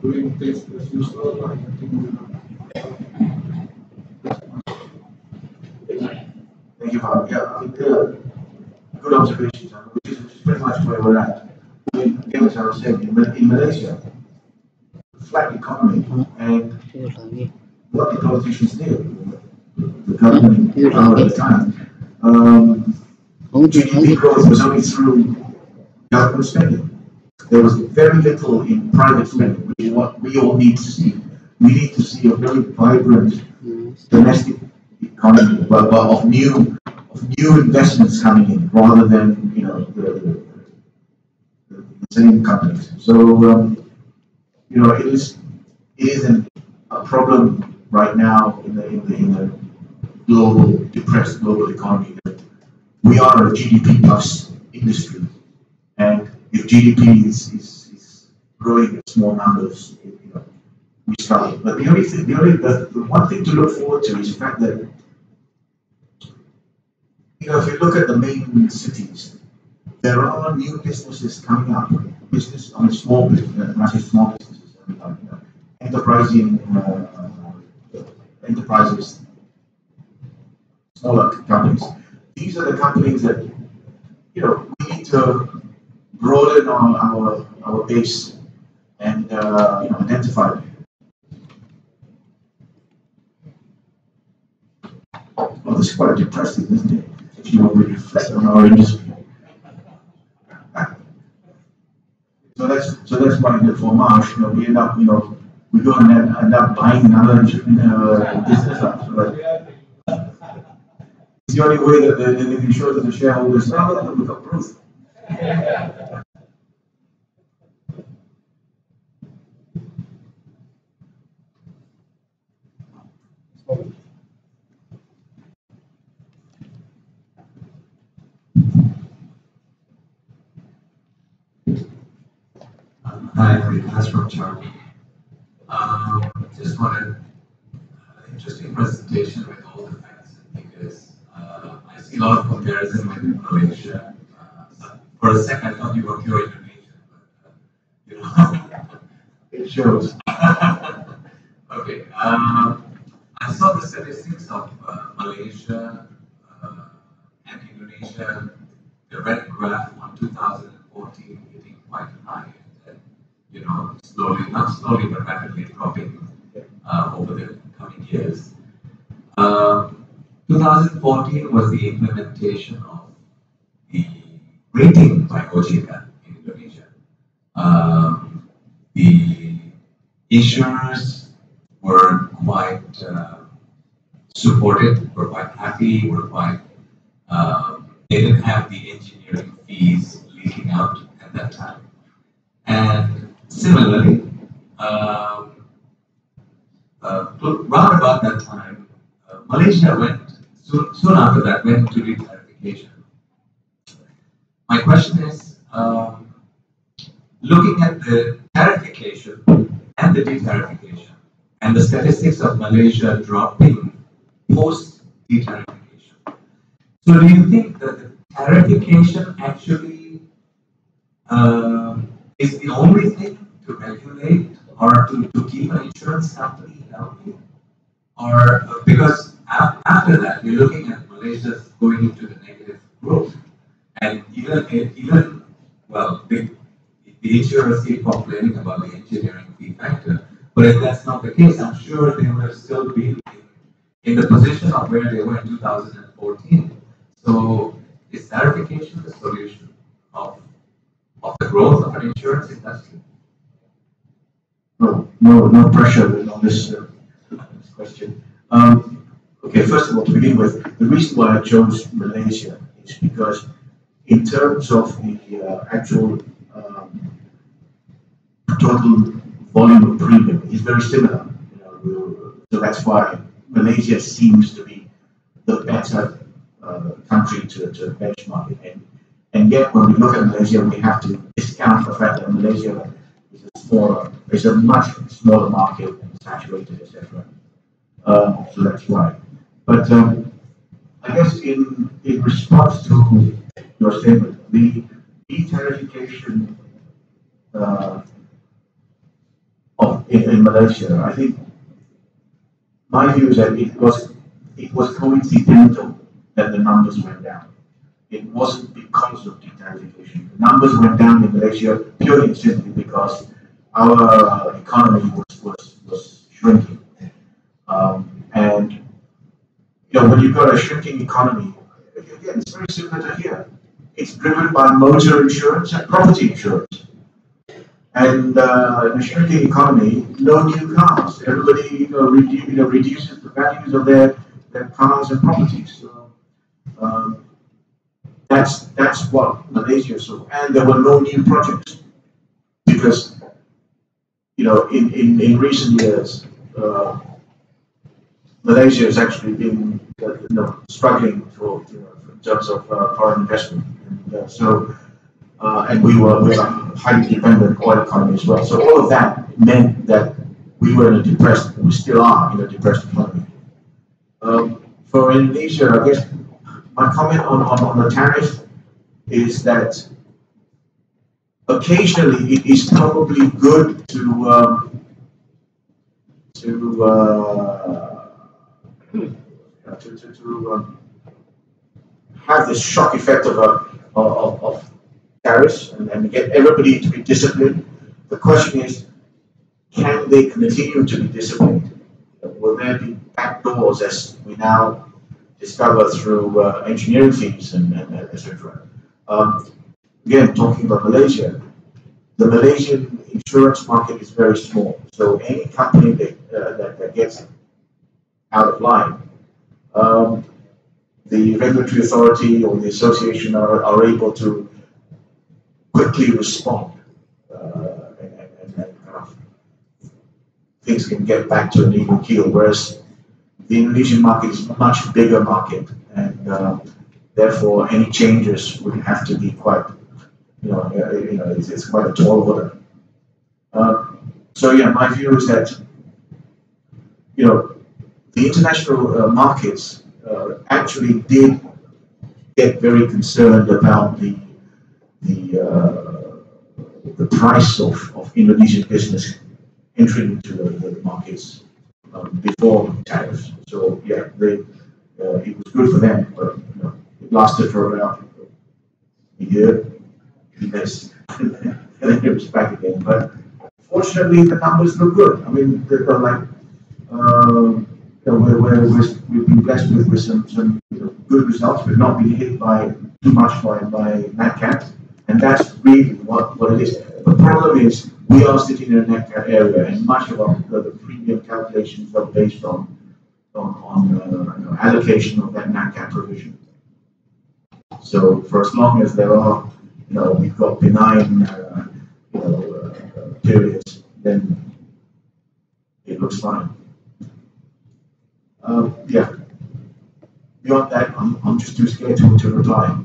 Doing things as usual, I think Thank you, Bob. Yeah, I think good observations, which is pretty much where we're at. Again, as I was saying, in Malaysia, flat economy, and what the politicians did, the government at the time, GDP growth was only through government spending. There was very little in private spending, which is what we all need to see. We need to see a very vibrant domestic economy, but of new investments coming in, rather than the same companies. So it is an a problem right now in the global depressed global economy that we are a GDP plus industry, and if GDP is growing in small numbers, we struggle. But the one thing to look forward to is the fact that if you look at the main cities, there are new businesses coming up. Small business, not just small businesses, enterprises, smaller companies. These are the companies that we need to broaden our base and identify them. Well, this is quite depressing, isn't it? If you want to reflect on our industry. So that's why for Marsh, we end up, we go and end up buying another business up. So it's the only way that they can show to the shareholders, no, we've got growth. Hi, that's from Charlie. Just wanted an interesting presentation with all the facts because I see a lot of comparison with Malaysia. For a second, I thought you were pure Indonesian, but It shows. Okay. I saw the statistics of Malaysia and Indonesia. The red graph on 2014 getting quite high. Slowly, not slowly, but rapidly dropping over the coming years. 2014 was the implementation of the rating by OJK in Indonesia. The insurers were quite supported, were quite happy, were quite, they didn't have the engineering fees leaking out at that time. And similarly, round about that time, Malaysia went, soon after that, went into de-tariffication. My question is, looking at the tariffication and the de-tariffication, and the statistics of Malaysia dropping post-de-tariffication. So do you think that the tariffication actually is the only thing to regulate or to keep an insurance company healthy? Or because after that, we're looking at Malaysia going into the negative growth. And even well, the insurers keep complaining about the engineering fee factor. But if that's not the case, I'm sure they would have still been in the position of where they were in 2014. So is tariffication the solution of the growth of an insurance industry? No pressure on this question. Okay, first of all, to begin with, the reason why I chose Malaysia is because in terms of the actual total volume of premium is very similar. So that's why Malaysia seems to be the better country to benchmark it. And yet, when we look at Malaysia, we have to discount the fact that Malaysia is a much smaller market, saturated, etc. So that's why. But I guess in response to your statement, the de-tariffication in Malaysia, I think my view is that it was coincidental that the numbers went down. It wasn't because of de-tariffication. The numbers went down in Malaysia purely and simply because our economy was shrinking. And when you've got a shrinking economy, again, it's very similar to here. It's driven by motor insurance and property insurance. And in a shrinking economy, no new cars. Everybody reduces the values of their cars and properties. So that's what Malaysia saw. And there were no new projects because in recent years Malaysia has actually been struggling for in terms of foreign investment, and we're a highly dependent oil economy as well. So all of that meant that we still are in a depressed economy. For Indonesia, I guess my comment on the tariff is that occasionally it is probably good to have this shock effect of tariffs and get everybody to be disciplined. The question is, can they continue to be disciplined? Will there be backdoors, as we now discover through engineering fees and etc.? Again, talking about Malaysia, the Malaysian insurance market is very small. So any company that gets out of line, the regulatory authority or the association are able to quickly respond, and kind of things can get back to an even keel. Whereas the Indonesian market is a much bigger market, and therefore any changes would have to be quite, it's quite a tall order. So yeah, my view is that the international markets actually did get very concerned about the price of Indonesian business entering into the markets before tariffs. So yeah, it was good for them, but it lasted for about a year, less, and then it was back again. But fortunately, the numbers look good. I mean, they're like we've been blessed with some good results. We've not been hit too much by Nat Cat, and that's really what it is. The problem is we are sitting in a Nat Cat area, and much of the premium calculations are based on allocation of that Nat Cat provision. So for as long as there are, we've got benign, periods, then it looks fine. Yeah. Beyond that, I'm just too scared to reply.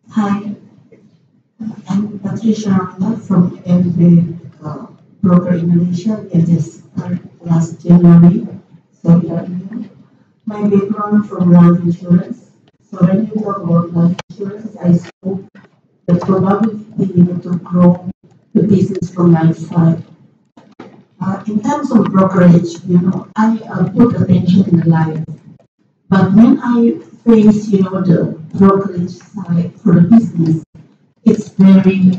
Hi, I'm Patricia Rangla from MB Broker Indonesia. We just started last January, so we are new. My background from life insurance. So when you talk about life insurance, I saw the probability to grow the business from my side. In terms of brokerage, I put attention in the life. But when I face, the brokerage side for the business, it's very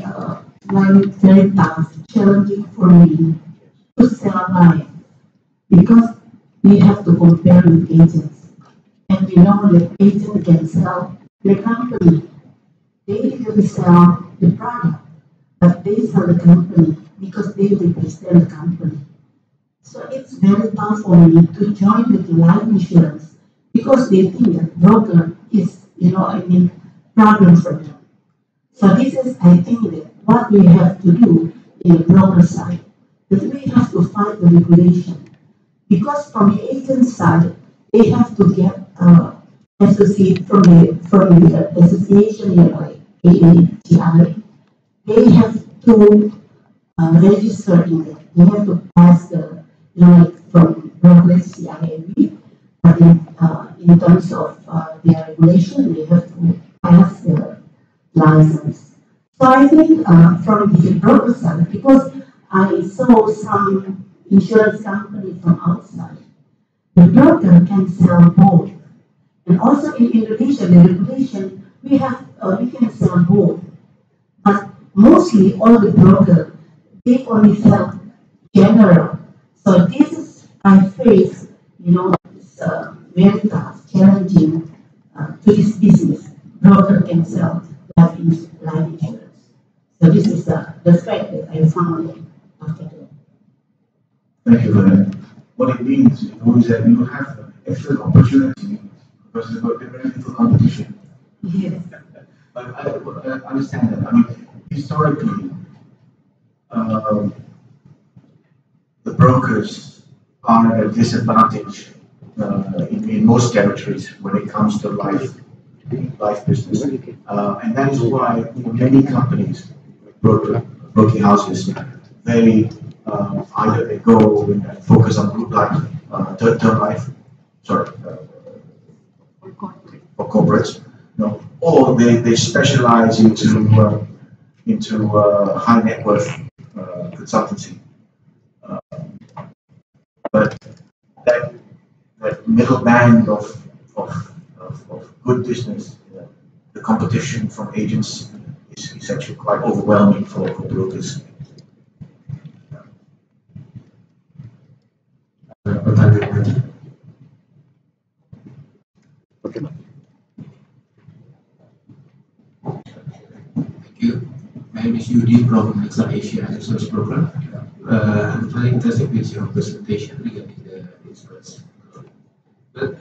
tough, challenging for me to sell life because we have to compare with agents. And we know that agents can sell their company. They will sell the product, but they sell the company because they represent the company. So it's very tough for me to join with life insurance because they think that broker is, problem for them. So this is, I think, that what we have to do in the broker side, that we have to fight the regulation. Because from the agent side, they have to get associate from the association, like APARI, they have to register in it. They have to pass the, from brokerage CIMB, but in terms of their regulation, they have to pass the license. So I think from the broker side, because I saw some insurance company from outside, the broker can sell both. And also in Indonesia, the regulation, we can sell both. But mostly all the brokers, they only sell general. So this is, I face, it's very tough, challenging to this business. Broker can sell life insurance. So this is the fact that I found after that. Thank you for that. What it means is that you have excellent opportunity because there's very little competition. Yes. I understand that. I mean, historically, um, the brokers are at a disadvantage in most territories when it comes to life business, and that is why many companies, broking houses, they either they go and focus on group life, term life, sorry, for corporates, or they specialize into high net worth consultancy. But that middle band of good business, the competition from agents is actually quite overwhelming for brokers. Thank you. My name is Yudi from Excel Asia Insurance Broker. I'm very interested with your presentation regarding the insurance. But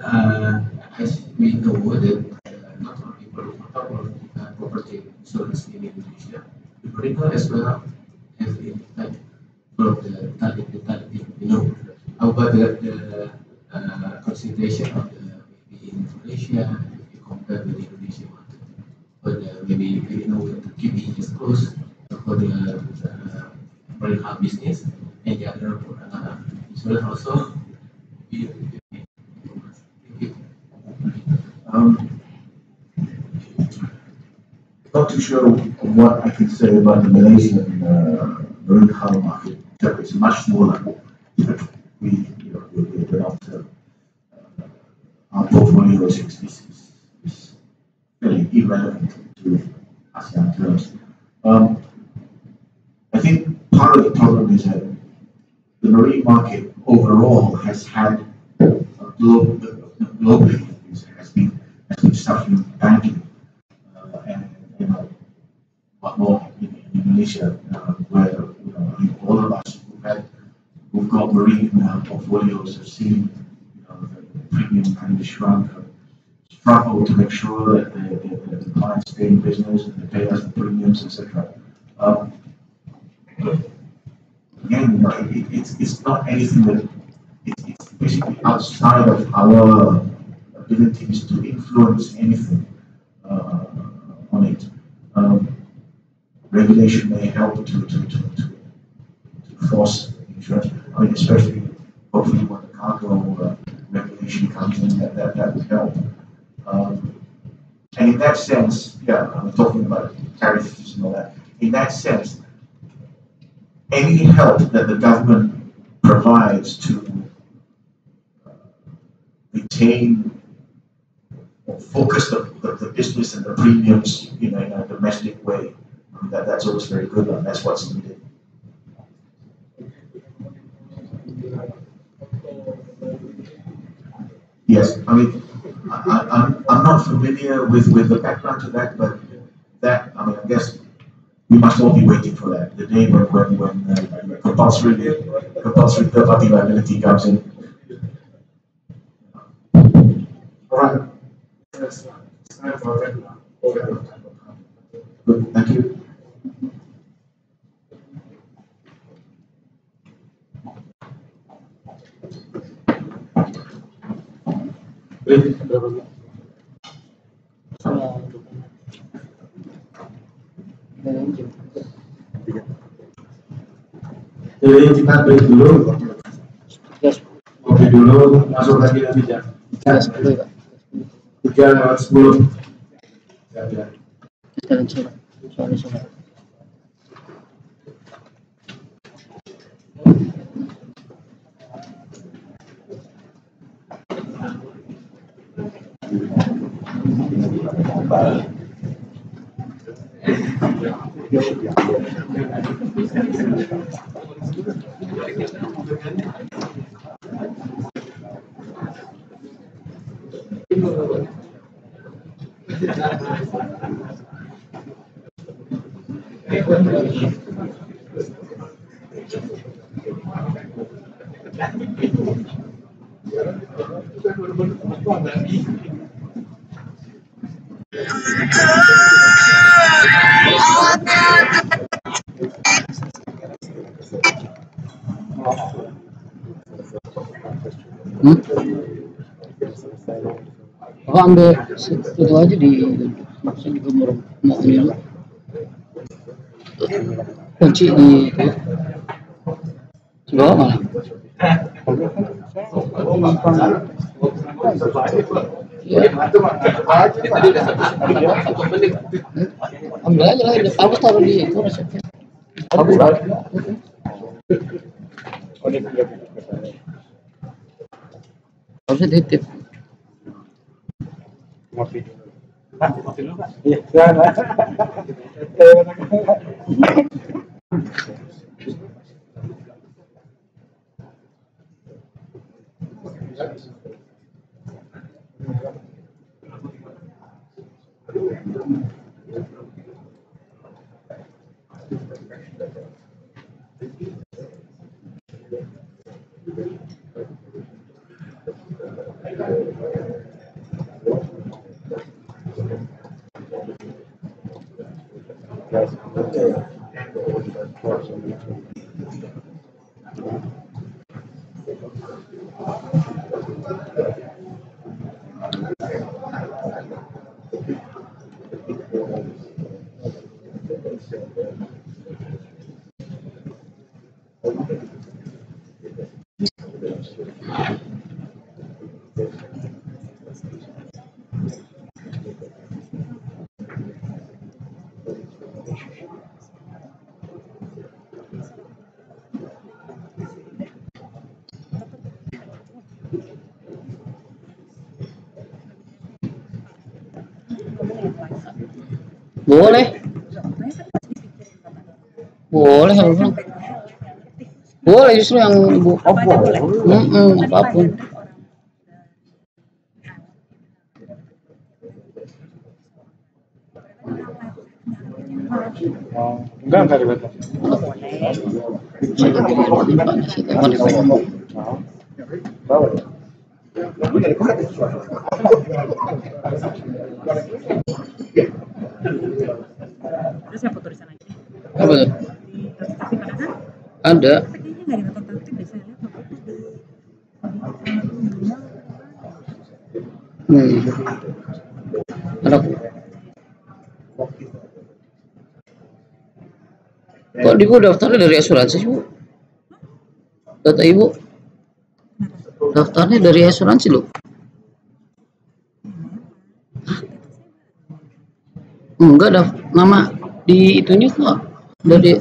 as we know that not only property insurance in Indonesia, we bring as well as in like from the target, how about the consideration of the maybe in Malaysia if you compare with the Indonesia market? But maybe the QB is close for the marine hub business and the other insurance also. Not too sure what I can say about the Malaysian marine hull market. It's much smaller. We're not, our portfolio is fairly irrelevant to ASEAN terms. I think part of the problem is that the marine market overall has had globally has been suffering badly, and what more in Indonesia, where I think all of us who've got marine portfolios have seen the premium kind of shrunk, struggle to make sure that the clients stay in business and they pay us the premiums, etc. Again, it's not anything that it's basically outside of our abilities to influence anything on it. Regulation may help to force insurance. I mean, especially hopefully when the cargo regulation comes in, that would help. And in that sense, yeah, I'm talking about tariffs and all that. In that sense, any help that the government provides to retain or focus the business and the premiums in a domestic way, that's always very good, and that's what's needed. Yes, I mean, I'm not familiar with the background to that, but that, I mean, I guess we must all be waiting for that, the day when compulsory third-party liability comes in. All right. Yes, it's time for regular. Good, thank you. Jadi kita break dulu, kopi dulu, masuk lagi nanti jam 3:10. Aku ambil itu aja di saya juga mau ini dulu. Kunci di itu sebelah mana? Iya. Ambil aja lah, aku taruh di itu resepnya. Aku harusnya titip. Boleh. Boleh harusnya. Boleh justru yang ibu. Apapun. Enggak dibatasi. Terus saya foto di sana aja. Apa tuh? Ada. Kayaknya nggak ada kontak deh, saya lihat. Ada. Kok ibu daftarnya dari asuransi sih, Bu? Data ibu daftarnya dari asuransi loh. Enggak ada nama di itunya kok dari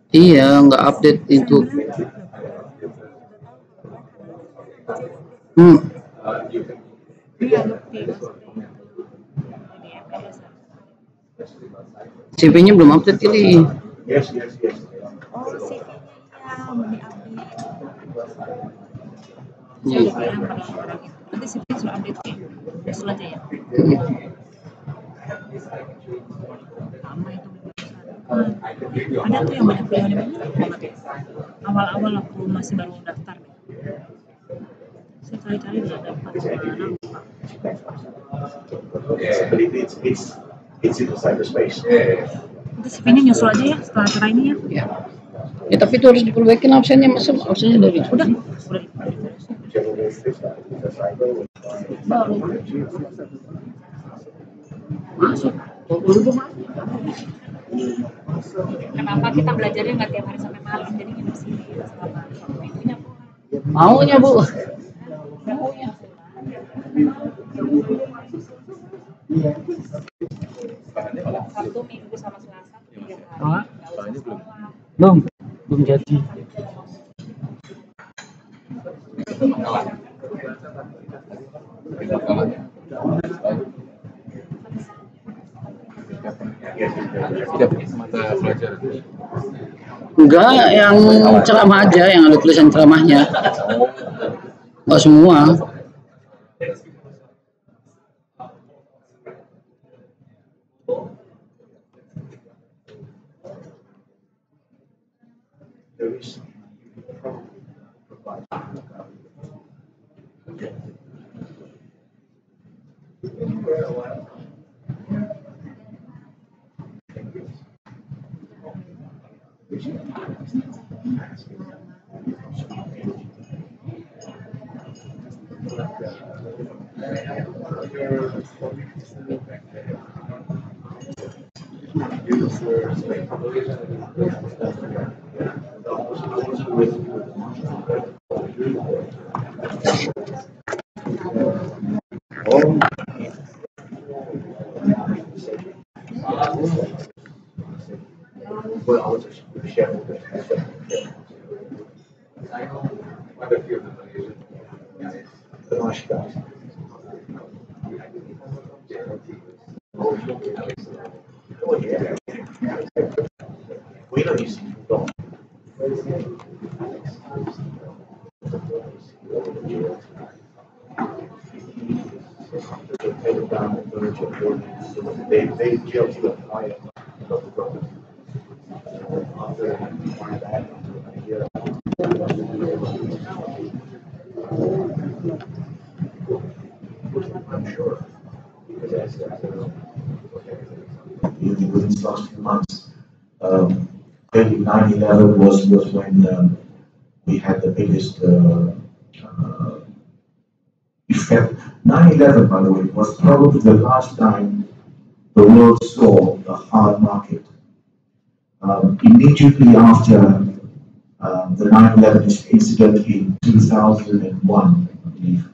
iya nggak update itu. CV-nya belum update kali. Yes. Oh, CV-nya Iya. Nanti CV-nya sudah update ya? Usul aja ya? Sama itu. Ada tuh yang banyak beliau banget ya. Awal-awal aku masih baru daftar deh. Saya cari-cari nggak dapat mana lupa. It's in the cyberspace. Nanti CV-nya nyusul aja ya setelah acara ini ya. Ya tapi itu harus diperbaikin absennya, masa absennya dari Udah. Baru masuk. Kenapa kita belajarnya nggak tiap hari sampai malam, jadi nginep sini selama minggunya Maunya Bu. maunya. Sabtu, Minggu sama Selasa 3 hari. Belum jadi. Mata pelajaran. Enggak, yang ceramah aja, yang ada tulisan ceramahnya. Enggak semua. Within these last few months, maybe 9/11 was when we had the biggest effect. 9/11, by the way, was probably the last time the world saw a hard market. Immediately after the 9/11 incident in 2001, I believe,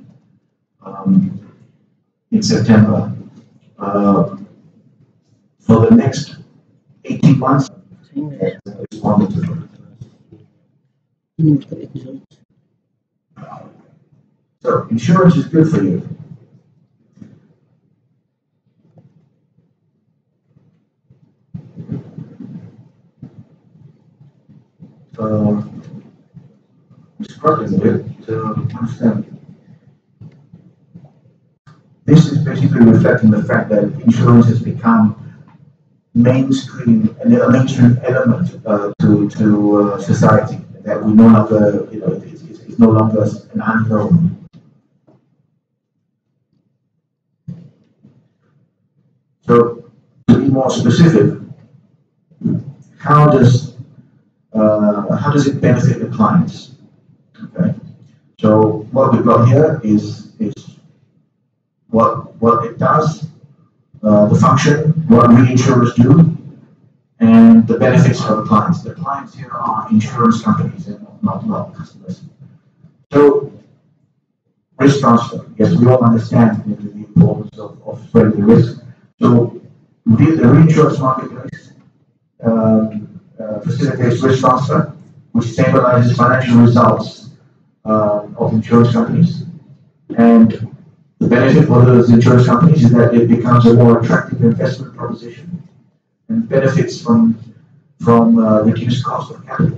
in September, for the next 18 months, responded to it. So insurance is good for you. I'm struggling a bit to understand. This is basically reflecting the fact that insurance has become mainstream, a mainstream element to society. That we no longer, it's no longer an unknown. So, to be more specific, how does it benefit the clients? Okay. So what we've got here is what it does, the function, what reinsurers do, and the benefits for the clients. The clients here are insurance companies and not customers. So risk transfer. Yes, we all understand the importance of spreading the risk. So the reinsurance marketplace facilitates risk transfer, which stabilizes financial results of insurance companies. And the benefit for those insurance companies is that it becomes a more attractive investment proposition and benefits from reduced cost of capital.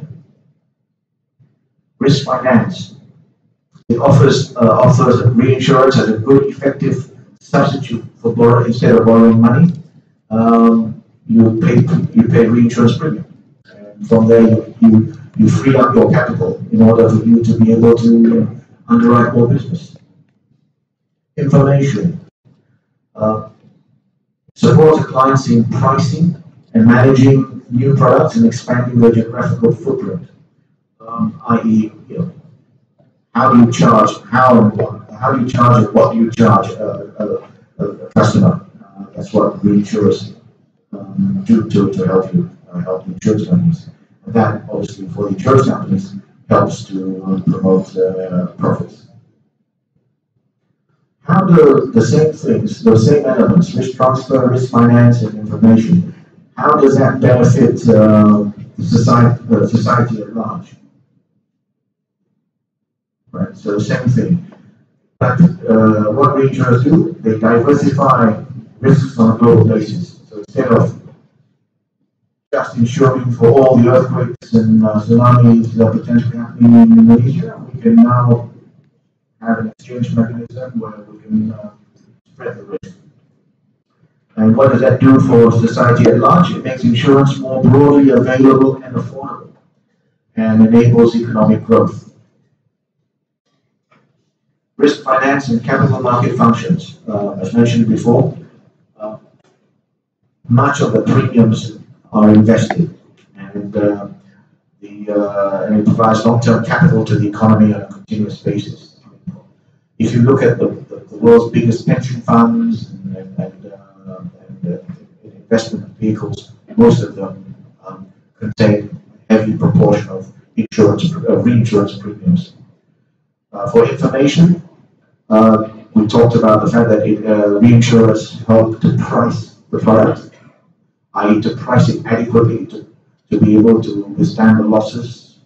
Risk finance. It offers reinsurance as a good, effective substitute for borrowing. Instead of borrowing money, you pay reinsurance premium. And from there, you free up your capital in order for you to be able to underwrite more business. Information. Support clients in pricing and managing new products and expanding their geographical footprint. I.e., how do you charge? How do you charge? And what do you charge a customer? That's what reinsurers do to help insurance companies. And that, obviously, for the insurance companies, helps to promote profits. How do the same things, those same elements, risk transfer, risk finance, and information, how does that benefit society at large? Right, so same thing. But what reinsurers do, they diversify risks on a global basis. So instead of just insuring for all the earthquakes and tsunamis that are potentially happening in Indonesia, we can now have an exchange mechanism where we can spread the risk. And what does that do for society at large? It makes insurance more broadly available and affordable and enables economic growth. Risk finance and capital market functions, as mentioned before, much of the premiums are invested, and it provides long-term capital to the economy on a continuous basis. If you look at the world's biggest pension funds and investment vehicles, most of them contain a heavy proportion of reinsurance premiums. For information, we talked about the fact that reinsurers help to price the product, i.e. to price it adequately to be able to withstand the losses,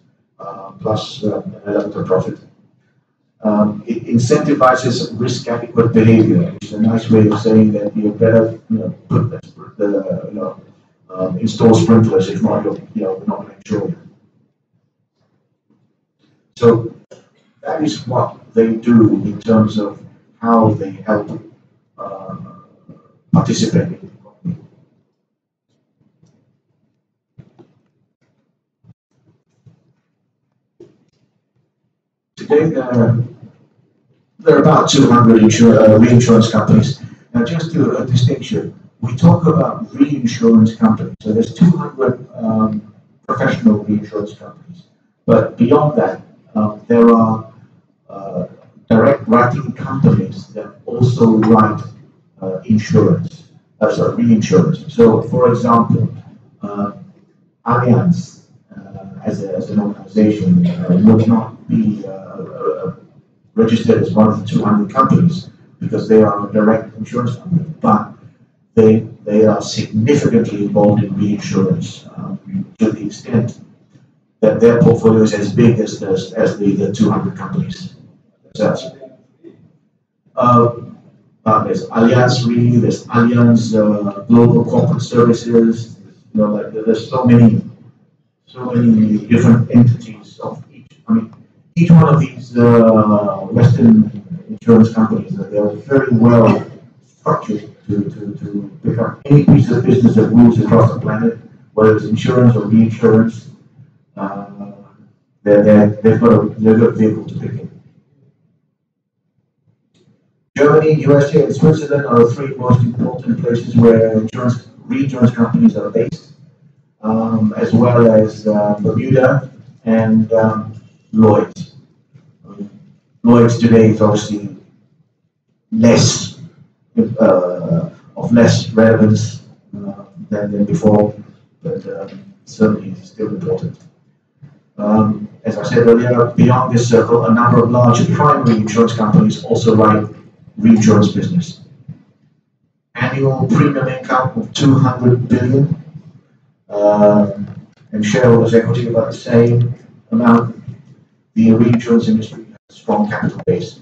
plus an element of profit. It incentivizes risk-adequate behavior, which is a nice way of saying that you better, install sprinklers if not, you're not insured. So that is what they do in terms of how they help participate in the economy. Today, there are about 200 reinsurance companies. Now, just to a distinction, we talk about reinsurance companies. So there's 200 professional reinsurance companies. But beyond that, there are direct writing companies that also write reinsurance. So, for example, Allianz, as an organization, would not be registered as one of the 200 companies because they are a direct insurance company, but they are significantly involved in reinsurance to the extent that their portfolio is as big as the 200 companies themselves. There's Allianz Re, there's Allianz Global Corporate Services. There's so many different entities of each. I mean, each one of these Western insurance companies, they are very well structured to pick up any piece of business that moves across the planet, whether it's insurance or reinsurance. They've got a vehicle to pick in. Germany, USA, and Switzerland are the three most important places where reinsurance companies are based, as well as Bermuda and Lloyd's. Lloyd's today is obviously of less relevance than before, but certainly still important. As I said earlier, beyond this circle, a number of large primary insurance companies also write reinsurance business. Annual premium income of 200 billion, and shareholders' equity about the same amount. The reinsurance industry has a strong capital base.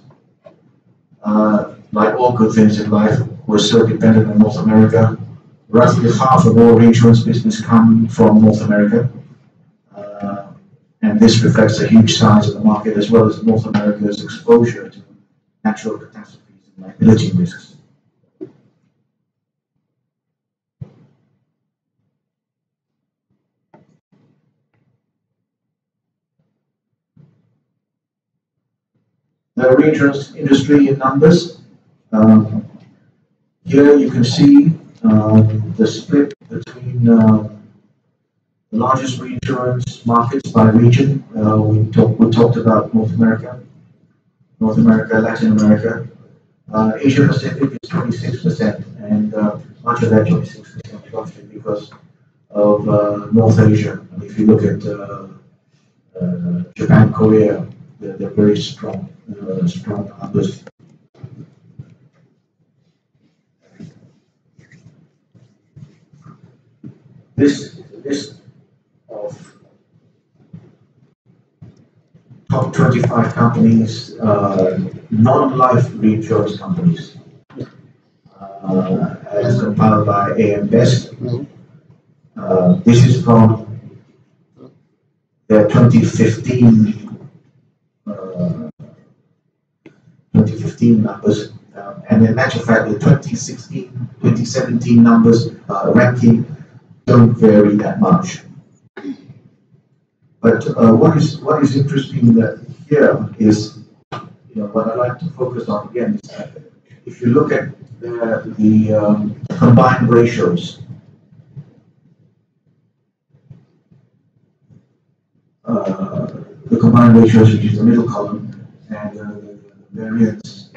Like all good things in life, we're so dependent on North America. Roughly half of all reinsurance business come from North America. And this reflects the huge size of the market as well as North America's exposure to natural catastrophes and liability risks. The reinsurance industry in numbers. Here you can see the split between the largest reinsurance markets by region. We talked about North America, Latin America. Asia Pacific is 26%, and much of that 26% is obviously because of North Asia. And if you look at Japan, Korea, they're very strong numbers. This list of top 25 companies, non-life reinsurance companies, as compiled by AM Best. This is from their 2015 numbers, and in actual fact, the 2016, 2017 numbers ranking don't vary that much. But what is interesting here is what I like to focus on again is that if you look at the combined ratios, which is the middle column, and the variance,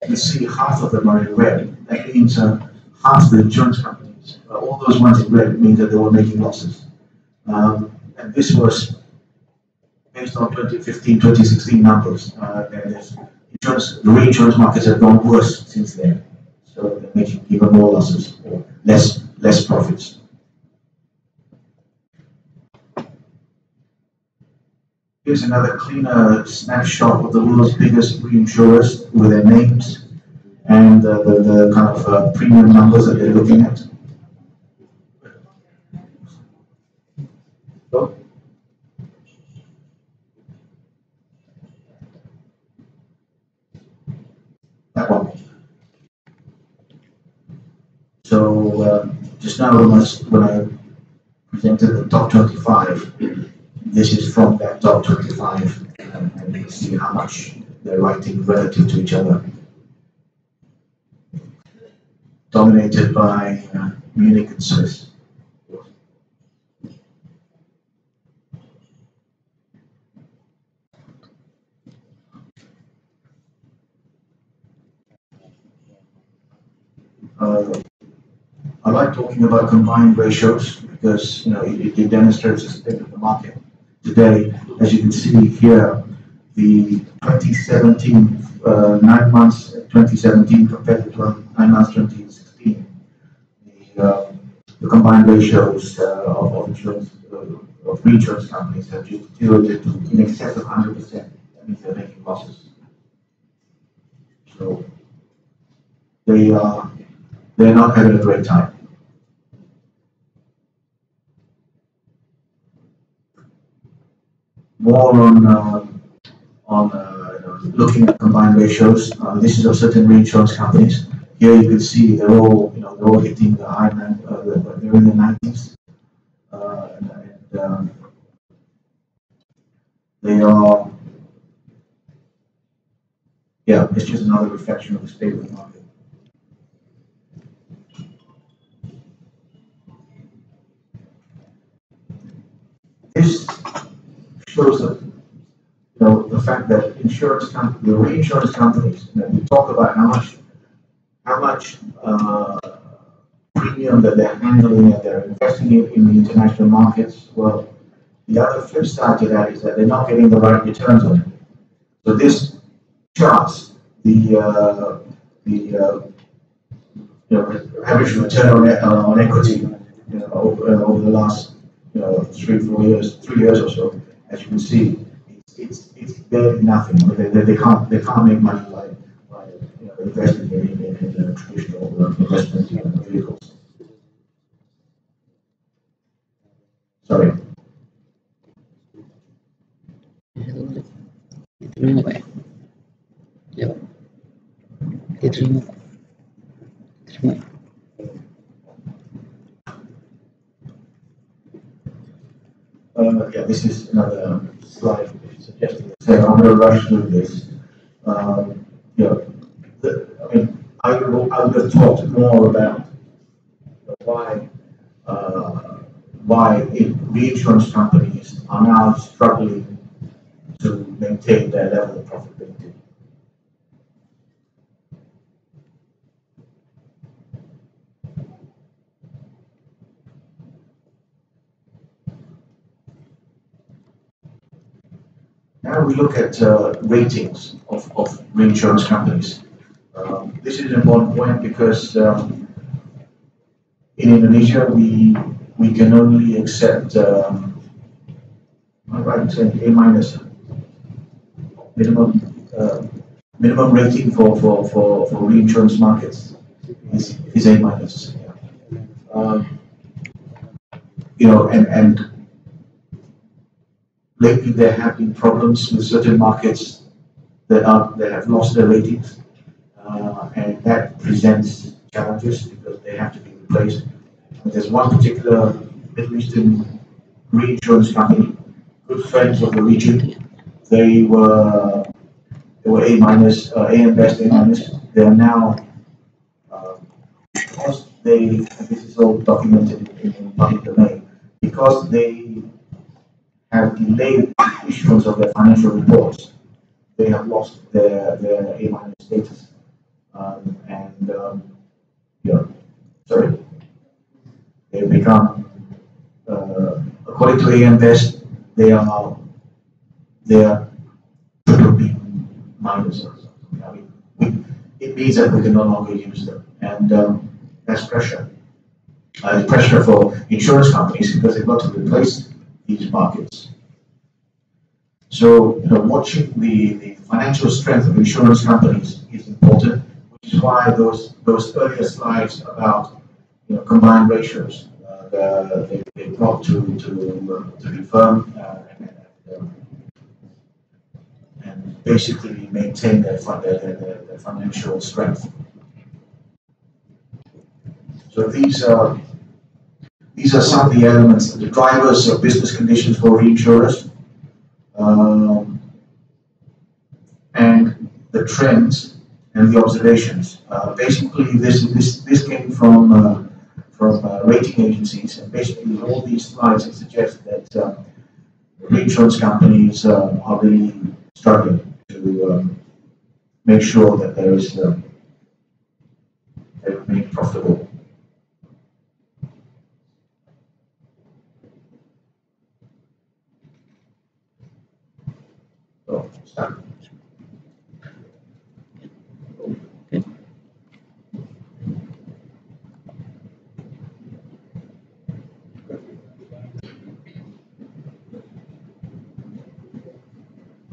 you see half of them are in red. That means half the insurance companies, all those ones in red, means that they were making losses. And this was based on 2015, 2016 numbers. The reinsurance markets have gone worse since then. So they're making even more losses or less profits. Here's another cleaner snapshot of the world's biggest reinsurers with their names and the kind of premium numbers that they're looking at. So, that one. So just now when I presented the top 25, this is from that top 25, and you can see how much they're writing relative to each other. Dominated by Munich and Swiss. I like talking about combined ratios because it demonstrates the state of the market today. As you can see here, the 2017 9 months 2017 compared to 9 months 2016, the combined ratios of reinsurance companies have deteriorated to in excess of 100%. That means they're making losses. So they're not having a great time. More on looking at combined ratios. This is of certain reinsurance companies. Here you can see they're all hitting the high they're in the 90s, and they are. Yeah, it's just another reflection of the state of the market. This shows that the fact that the reinsurance companies, we talk about how much premium that they're handling and they're investing in the international markets. Well, the other flip side to that is that they're not getting the right returns on it. So this charts the average return on equity over the last 3 years or so. As you can see, it's barely nothing. They can't make money by investing in traditional investment vehicles. Sorry. Diterima Pak ya? Ya Pak. Diterima. Diterima. Yeah, this is another slide suggesting that I'm going to rush through this. I would have talked more about why reinsurance companies are now struggling to maintain their level of profitability. Now we look at ratings of reinsurance companies. This is an important point because in Indonesia we can only accept am I right in saying A minus minimum rating for reinsurance markets is A minus. And lately there have been problems with certain markets that have lost their ratings, and that presents challenges because they have to be replaced. And there's one particular Middle Eastern reinsurance company, good friends of the region. They were they were A minus, AM Best, A minus. They are now, because they, and this is all documented in public domain, because they have delayed the issuance of their financial reports, they have lost their A minus status. Yeah, sorry, they've become, according to AM Best, they are triple B minus or something. I mean, it means that we can no longer use them, and that's pressure. Pressure for insurance companies because they've got to replace these markets. So, watching the financial strength of insurance companies is important, which is why those earlier slides about combined ratios they've got to be firm and basically maintain their financial strength. So these are some of the elements, the drivers of business conditions for reinsurers, and the trends and the observations. Basically, this came from rating agencies, and basically all these slides suggest that reinsurance companies are really struggling to make sure that they remain profitable. So, start.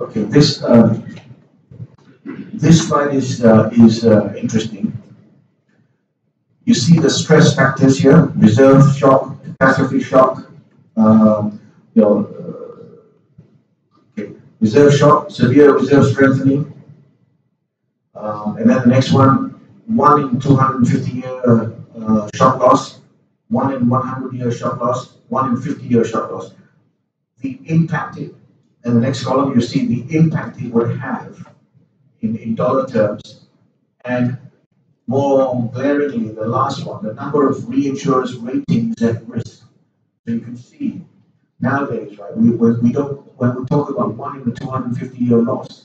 Okay, this slide is interesting. You see the stress factors here: reserve shock, catastrophe shock. Reserve shock, severe reserve strengthening, and then the next one: 1 in 250-year shock loss, 1 in 100-year shock loss, 1 in 50-year shock loss. The impact. In the next column, you see the impact it would have in dollar terms, and more glaringly, the last one, the number of reinsurers ratings at risk. So you can see nowadays, right? We don't, when we talk about 1 in a 250-year loss,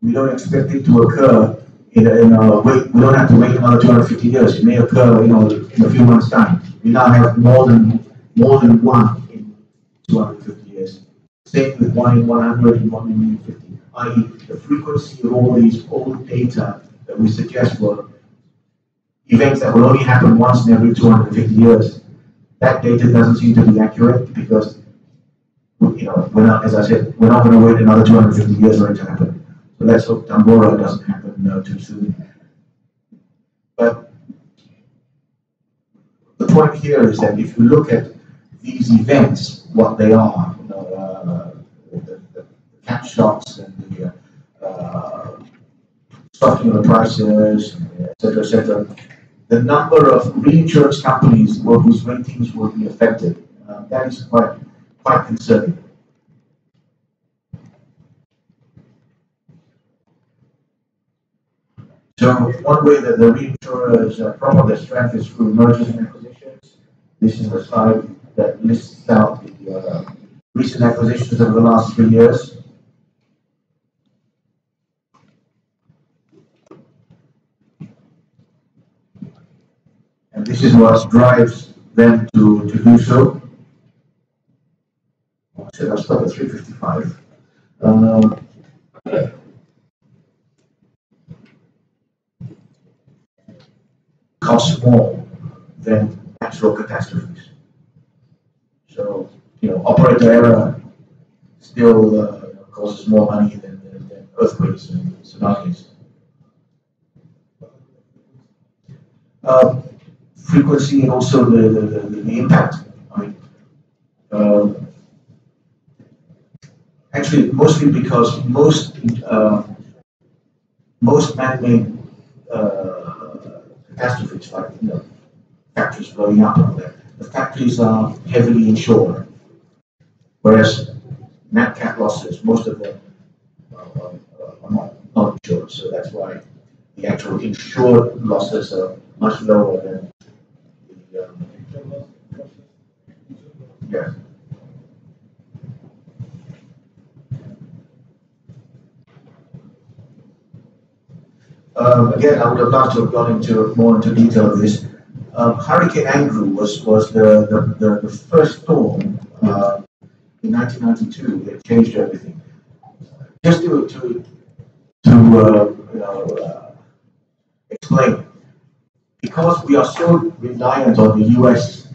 we don't expect it to occur we don't have to wait another 250 years. It may occur, in a few months' time. We now have more than 1 in 250 years. Same with 1 in 100 and 1 in 50, i.e. the frequency of all these old data that we suggest were events that will only happen once in every 250 years. That data doesn't seem to be accurate because, we're not, as I said, we're not going to wait another 250 years for it to happen. So let's hope Tambora doesn't happen too soon. But the point here is that if you look at these events, what they are, the cat shocks and the softening of prices, etc., the number of reinsurance companies whose ratings will be affected, that is quite concerning. So one way that the reinsurers promote their strength is through mergers and acquisitions. This is a slide that lists out the recent acquisitions over the last 3 years. And this is what drives them to do so. So I'll stop at 355. Costs more than natural catastrophes. So, operator error still causes more money than earthquakes and tsunamis. Frequency and also the impact. Actually, mostly because most man-made catastrophes, like factories blowing up and all that, the factories are heavily insured, whereas nat cat losses, most of them are not. not insured. So that's why the actual insured losses are much lower than the yeah. Again, I would have loved to have gone into more into detail of this. Hurricane Andrew was the first storm in 1992 that changed everything. Just to explain, because we are so reliant on the U.S.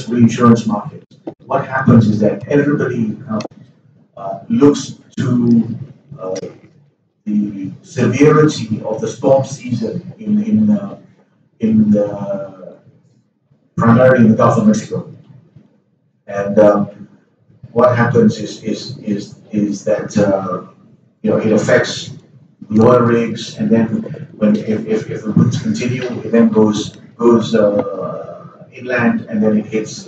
reinsurance market, what happens is that everybody looks to the severity of the storm season primarily in the Gulf of Mexico, and what happens is that it affects the oil rigs, and then if the winds continue, it then goes inland, and then it hits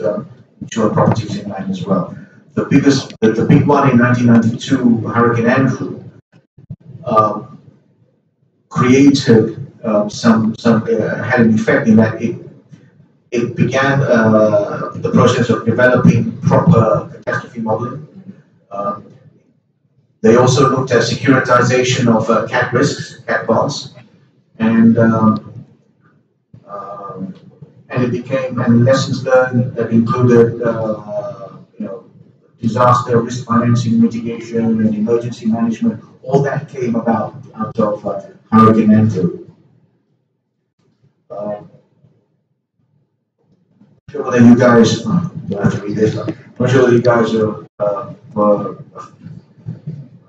insured properties inland as well. The big one in 1992, Hurricane Andrew, created had an effect in that it began the process of developing proper catastrophe modeling. They also looked at securitization of cat risks, cat bonds, and it became lessons learned that included disaster risk financing, mitigation, and emergency management. All that came out of Hurricane Andrew. I'm sure that you guys, you have to read this. I'm not sure that you guys were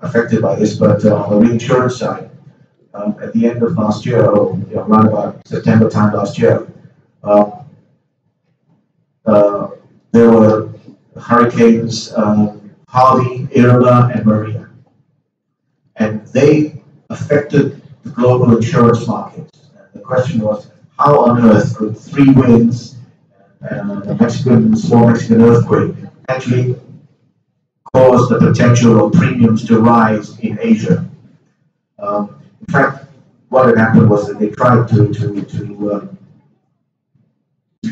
affected by this, but on the reinsurance side, at the end of last year, or around about September time last year, there were hurricanes Harvey, Irma, and Maria, and they affected the global insurance markets. And the question was, how on earth could three winds and a small Mexican earthquake actually cause the potential of premiums to rise in Asia? In fact, what had happened was that they tried to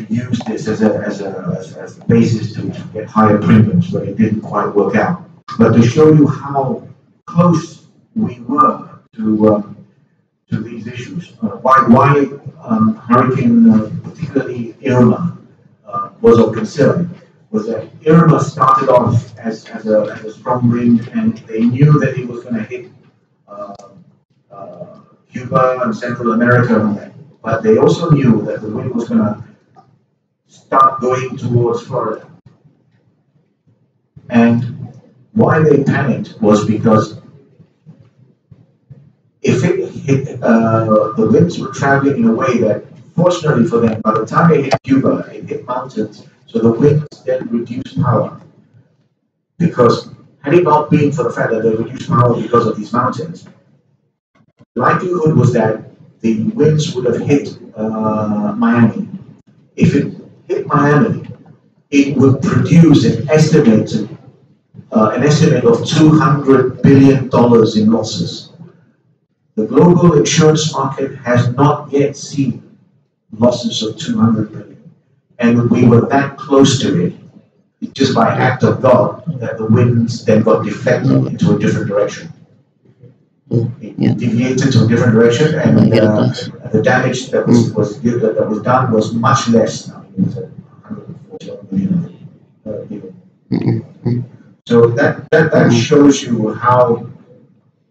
use this as a basis to get higher premiums, but it didn't quite work out. But to show you how close we were to these issues, why Hurricane, particularly Irma, was of concern, was that Irma started off as a strong wind, and they knew that it was going to hit Cuba and Central America, but they also knew that the wind was going to start going towards Florida. And why they panicked was because if it hit, the winds were traveling in a way that, fortunately for them, by the time they hit Cuba, it hit mountains, so the winds then reduced power. Because had it not been for the fact that they reduced power because of these mountains, the likelihood was that the winds would have hit Miami. If it hit Miami, it would produce an estimate of $200 billion in losses. The global insurance market has not yet seen losses of $200 billion, and we were that close to it, just by act of God, that the winds then got deflected into a different direction. It deviated to a different direction, and the damage that was done was much less. I mean, it was 141 million. So that shows you how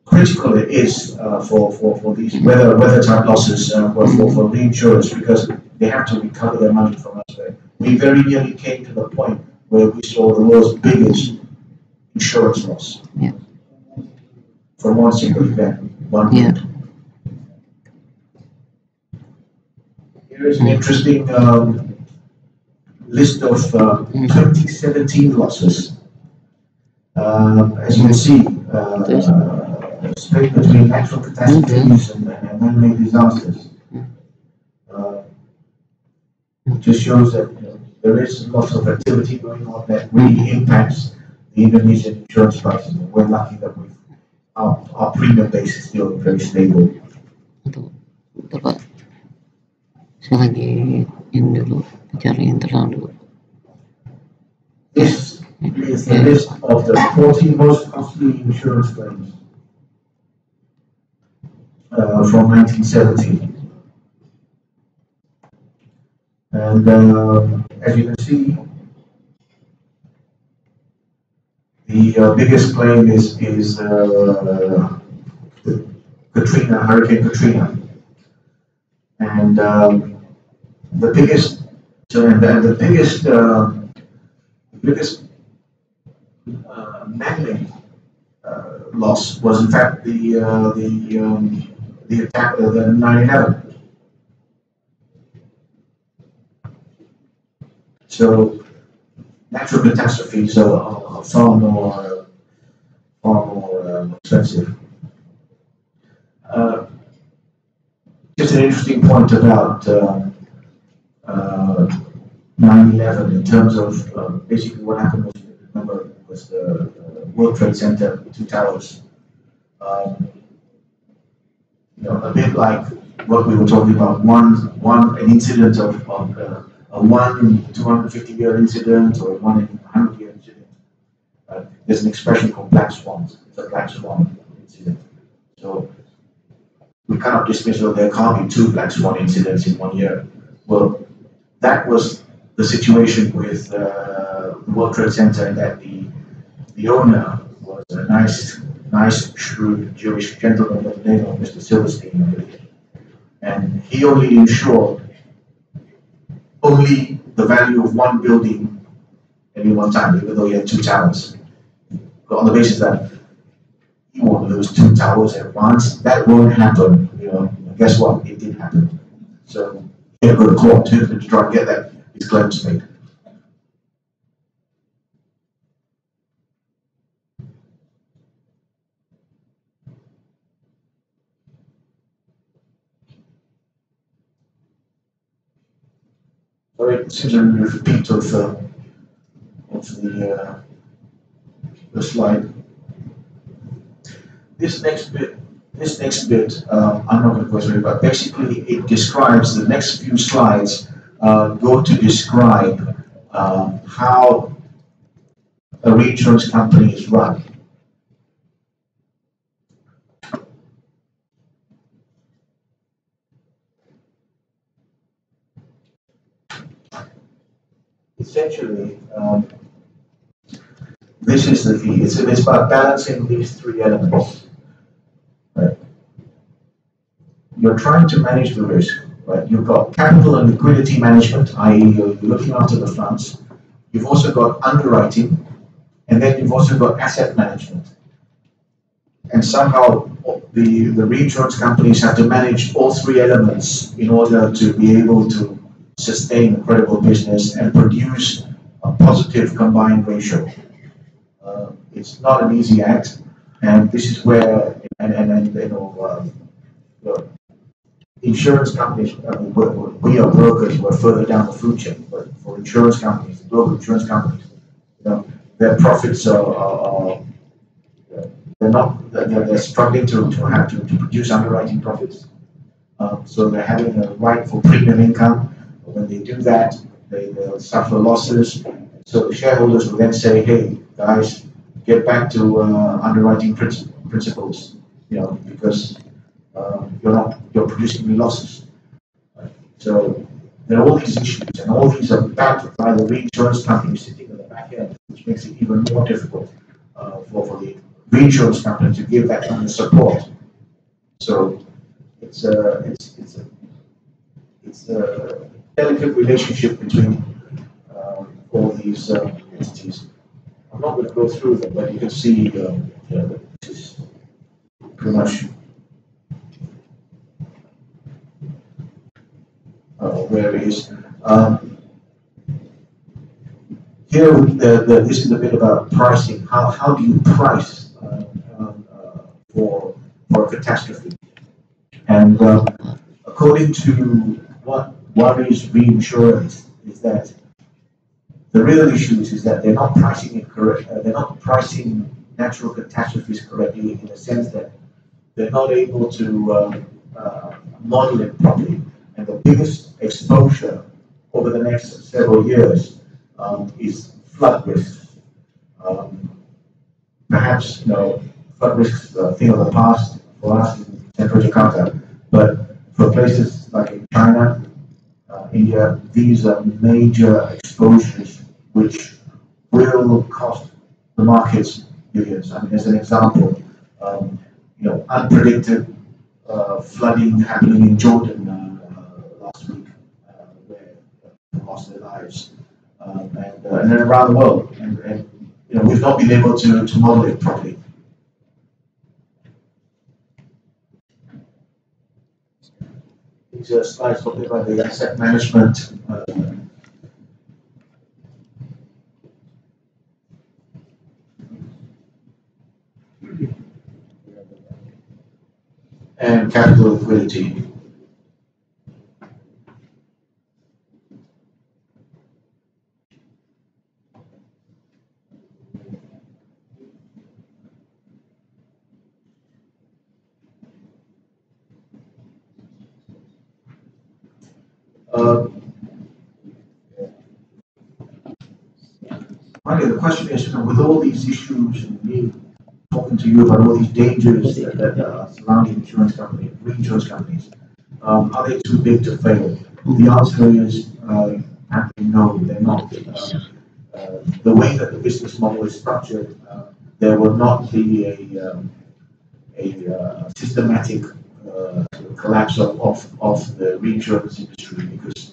critical it is for these weather type losses for reinsurers, because they have to recover their money from us. We very nearly came to the point where we saw the world's biggest insurance loss from one single event, one event. Here is an interesting list of 2017 losses. As you can see, split between natural catastrophes and man-made disasters. It just shows that there is lots of activity going on that really impacts the Indonesian insurance prices. We're lucky that we've our premium base is still very stable. Betul, betul Pak. Saya lagi ini dulu, cari internal dulu. This is the list of the 40 most costly insurance claims from 1970. And as you can see, the biggest claim is Katrina, Hurricane Katrina, and the biggest man-made loss was in fact the attack of the 9/11. So natural catastrophes are far more expensive. Just an interesting point about 9/11 in terms of basically what happened was, remember, was the World Trade Center, the two towers. A bit like what we were talking about, an incident of a 1 in 250-year incident or a 1 in 100-year incident. There's an expression called black swans. It's a black swan incident. So we cannot dismiss, well, there can't be 2 black swan incidents in 1 year. Well, that was the situation with the World Trade Center, and that the owner was a nice, shrewd Jewish gentleman by the name of Mr. Silverstein, I believe. And he only insured the value of 1 building any one time, even though he had 2 towers. But on the basis that he won't lose 2 towers at once, that won't happen. Guess what? It did happen. So he had to go to court to try and get his claims made. Sorry, it seems a repeat of the slide. This next bit, I'm not going to go through it, but basically it describes, the next few slides go to describe how a reinsurance company is run. Essentially, this is the key. It's about balancing these 3 elements. Right? You're trying to manage the risk. Right? You've got capital and liquidity management, i.e., you're looking after the funds. You've also got underwriting, and then you've also got asset management. And somehow the reinsurance companies have to manage all 3 elements in order to be able to sustain a credible business and produce a positive combined ratio. It's not an easy act, and this is where insurance companies, we are brokers, we're further down the food chain, but for insurance companies, global insurance companies, their profits they're struggling to produce underwriting profits. So they're having a right for premium income. When they do that, they'll suffer losses. So the shareholders will then say, "Hey, guys, get back to underwriting principles, because you're producing me losses." Right? So there are all these issues, and all these are backed by the reinsurance company sitting at the back end, which makes it even more difficult for the reinsurance company to give that kind of support. So it's a delicate relationship between all these entities. I'm not going to go through them, but you can see this is pretty much where it is. Here, this is a bit about pricing. How do you price for a catastrophe? And according to what worries reinsurers is that the real issue is that they're not pricing it correct. They're not pricing natural catastrophes correctly, in the sense that they're not able to model it properly. And the biggest exposure over the next several years is flood risks. Perhaps, flood risks are a thing of the past for us in Central Jakarta, but for places like in China, India, these are major exposures which will cost the markets billions. I mean, as an example, unpredicted flooding happening in Jordan last week, where people lost their lives, and then around the world, and we've not been able to model it properly. These are slides talking about the asset management. And capital liquidity. The question is, with all these issues and me talking to you about all these dangers that are surrounding insurance companies, reinsurance companies, are they too big to fail? The answer is no, they're not. The way that the business model is structured, there will not be a systematic collapse of the reinsurance industry, because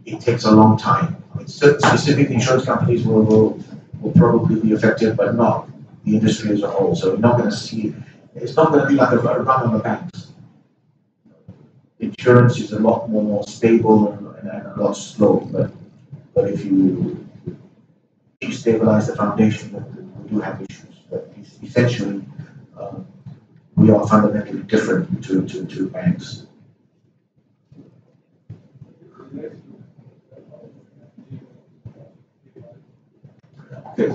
it takes a long time. I mean, specific insurance companies will probably be affected, but not the industry as a whole. So we're not going to see, it's not going to be like a run on the banks. Insurance is a lot more stable and a lot slow, but if you destabilize the foundation, then we do have issues. But essentially, we are fundamentally different to banks. Okay.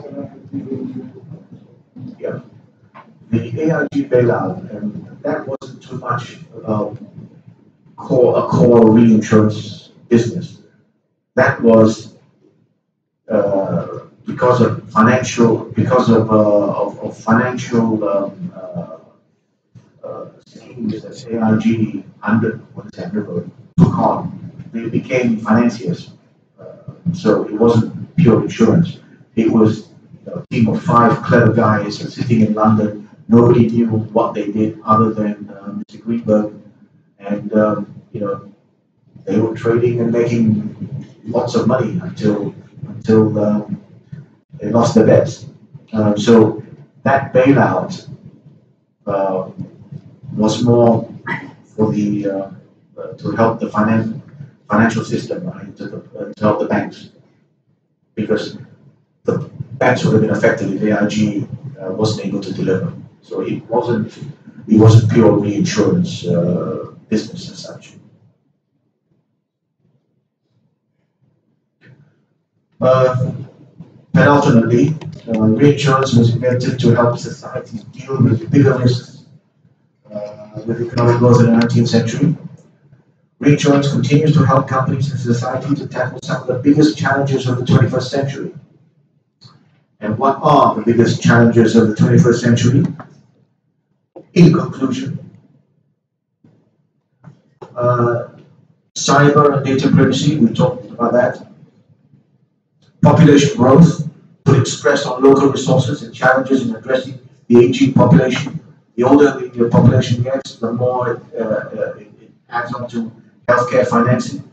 Yeah. The AIG bailout, and that wasn't too much about a core reinsurance business. That was because of financial schemes that AIG took on. They became financiers. So it wasn't pure insurance. It was a team of 5 clever guys sitting in London. Nobody knew what they did other than Mr. Greenberg, and they were trading and making lots of money until they lost their bets. So that bailout was more for the to help the financial system, right? To help the banks, because the banks would have been affected if AIG wasn't able to deliver. So it wasn't pure reinsurance business as such. Penultimately, reinsurance was invented to help societies deal with bigger risks with economic growth in the 19th century. Reinsurance continues to help companies and society to tackle some of the biggest challenges of the 21st century. And what are the biggest challenges of the 21st century? In conclusion, cyber and data privacy, we talked about that. Population growth, putting stress on local resources and challenges in addressing the aging population. The older the population gets, the more it adds on to healthcare financing.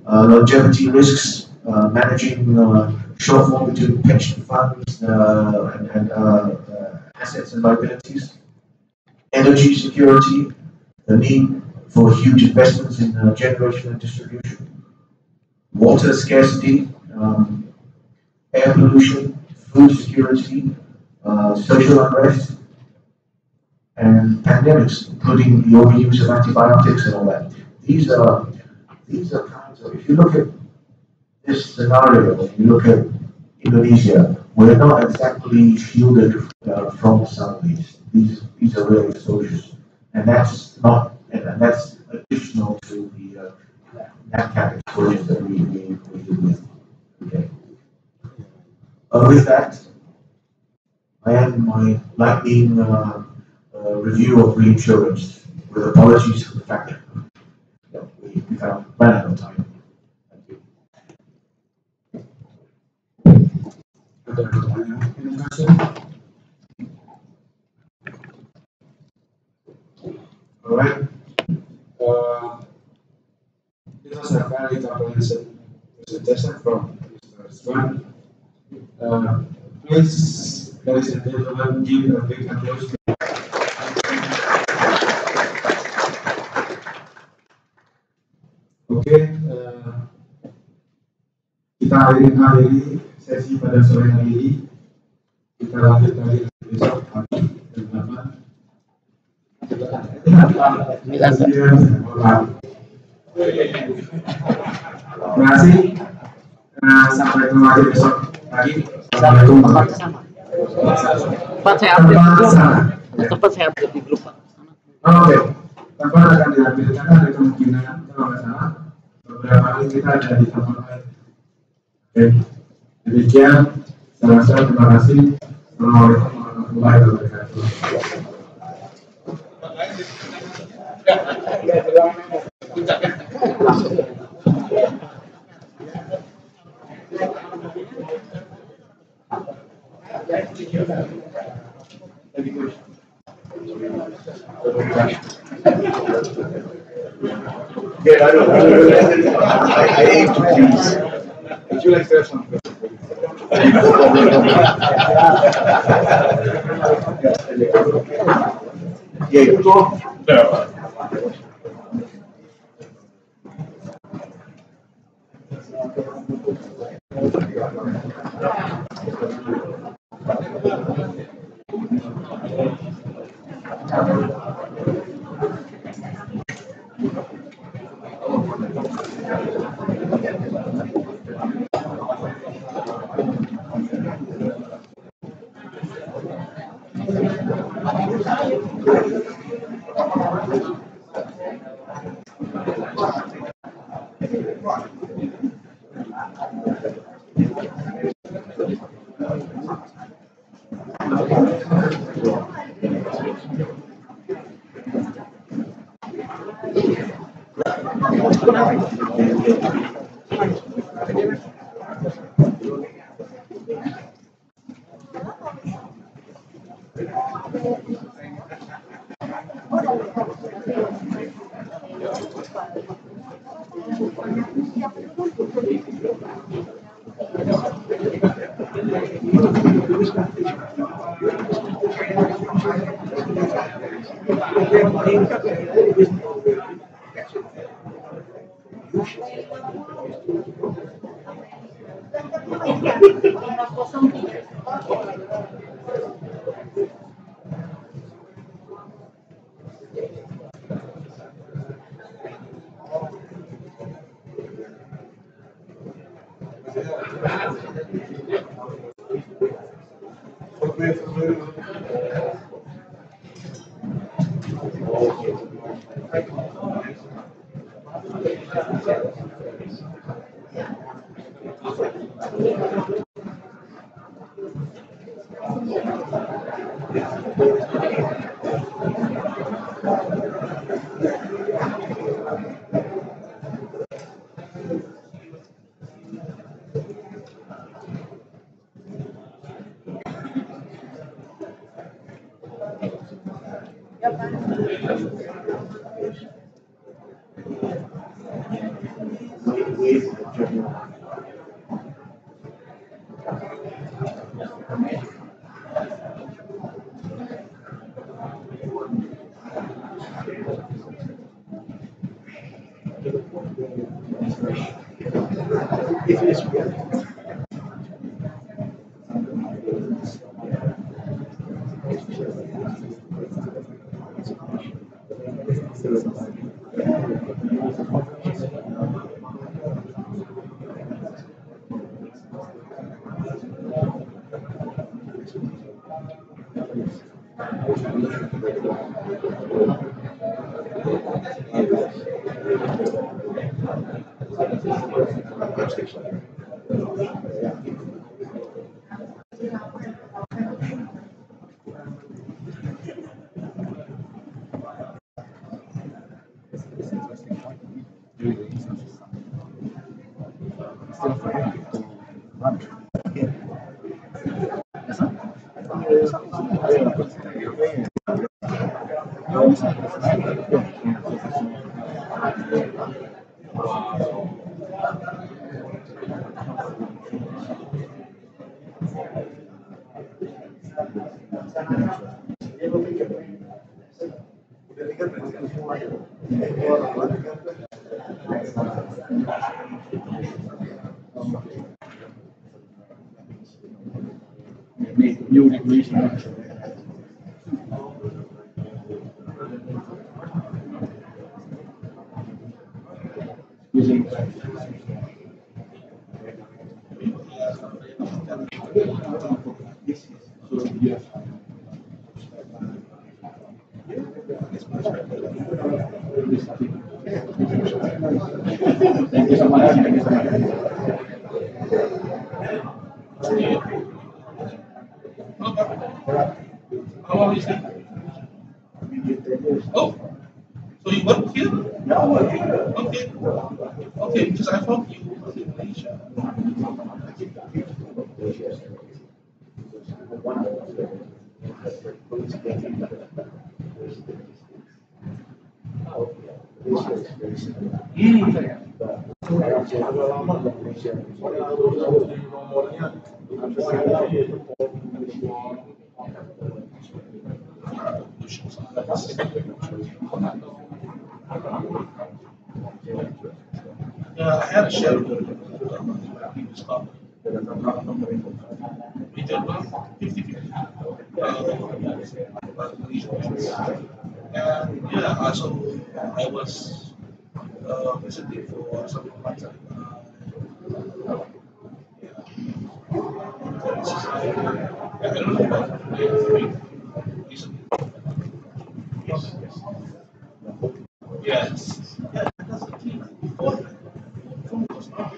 Longevity risks, managing shortfall between pension funds and assets and liabilities. Energy security, the need for huge investments in generation and distribution. Water scarcity, air pollution, food security, social unrest, and pandemics, including the overuse of antibiotics and all that. These are kinds of, if you look at this scenario, you look at Indonesia, we're not exactly shielded from some of these. These are real exposures, and that's not, and that's additional to the NatCat exposures that we deal with. Okay. With that, I end my lightning review of reinsurance with apologies for the fact that we kind of ran out of time. Thank you. Ada pertanyaan? Any question? All right. This was a very comprehensive presentation from Mr. Swan. Please, ladies and gentlemen, give a big applause. Oke, kita akhiri sesi pada sore hari ini. Kita lanjut lagi besok pagi jam 8. Terima kasih. Sampai ketemu lagi besok pagi. Assalamualaikum. Tempat saya update di grup. Tempat saya update di grup, Pak. Oke. Tempat akan diambilkan, ada kemungkinan kalau nggak salah beberapa kali kita ada di tempat lain. Oke. Demikian. Saya terima kasih. Assalamualaikum warahmatullahi wabarakatuh. I aim to please. Would you like to have some? Yeah, you talk. No. Make new regulation. Using thank you so much. Thank you so much. How long is it? Oh, so you work here? Okay. Okay, because I thought you were in Malaysia. Yeah, I had a shareholder in my previous company. We did about 50-50. And yeah, so I was visiting for some months. I don't know about recently. Yes. Yeah, that's the key. Before, phone was not.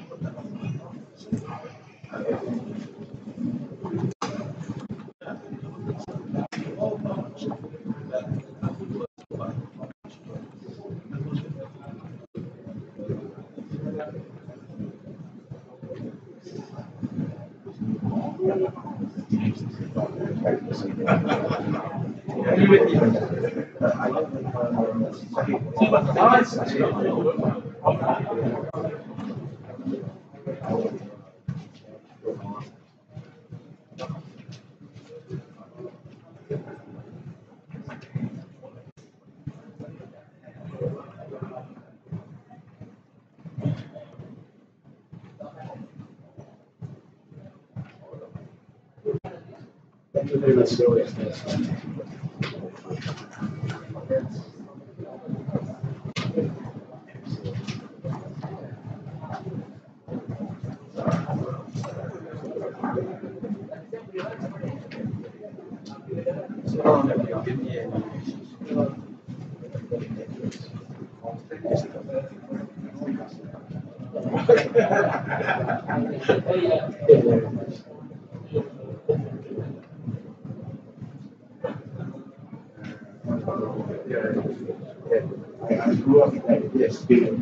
I grew up in like this big.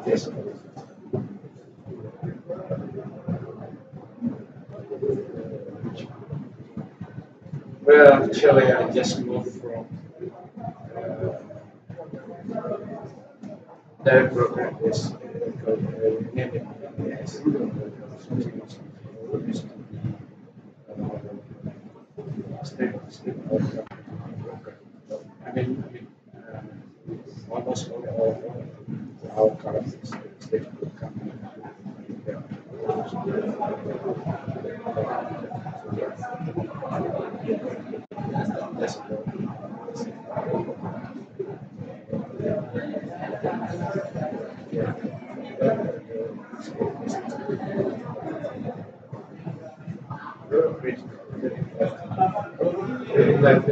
Yes. Well, actually, I just moved from that program. Is named it as state almost all of our current state company. Like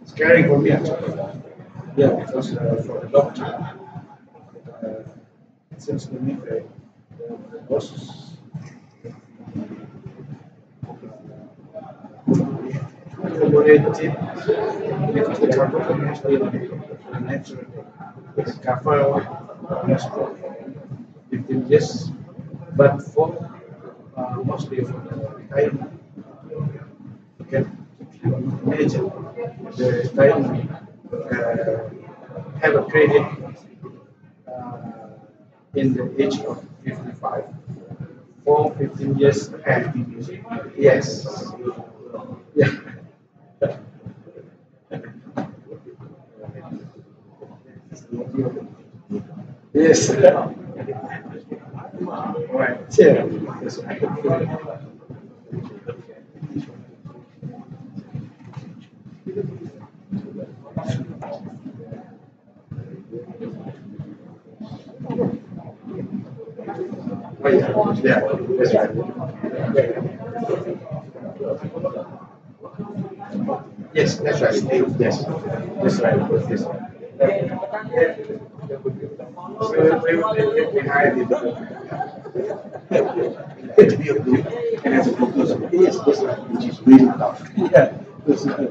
scary for me actually. Yeah, because for the long term, it seems to me that the losses collaborated because the cover mostly the natural cover almost for 15 years, but for mostly for the retirement. You can imagine the retirement have a credit in the age of 55 for 15 years ahead. Yes. Yeah. Yes. Right. Yeah. Yes. Oh, yeah. Yeah. That's right. Yes, that's right. Yes, that's right. Yes. We will behind it. To be a group and as a conclusion. Yes, that's right. Which is really tough. Yeah. That's right.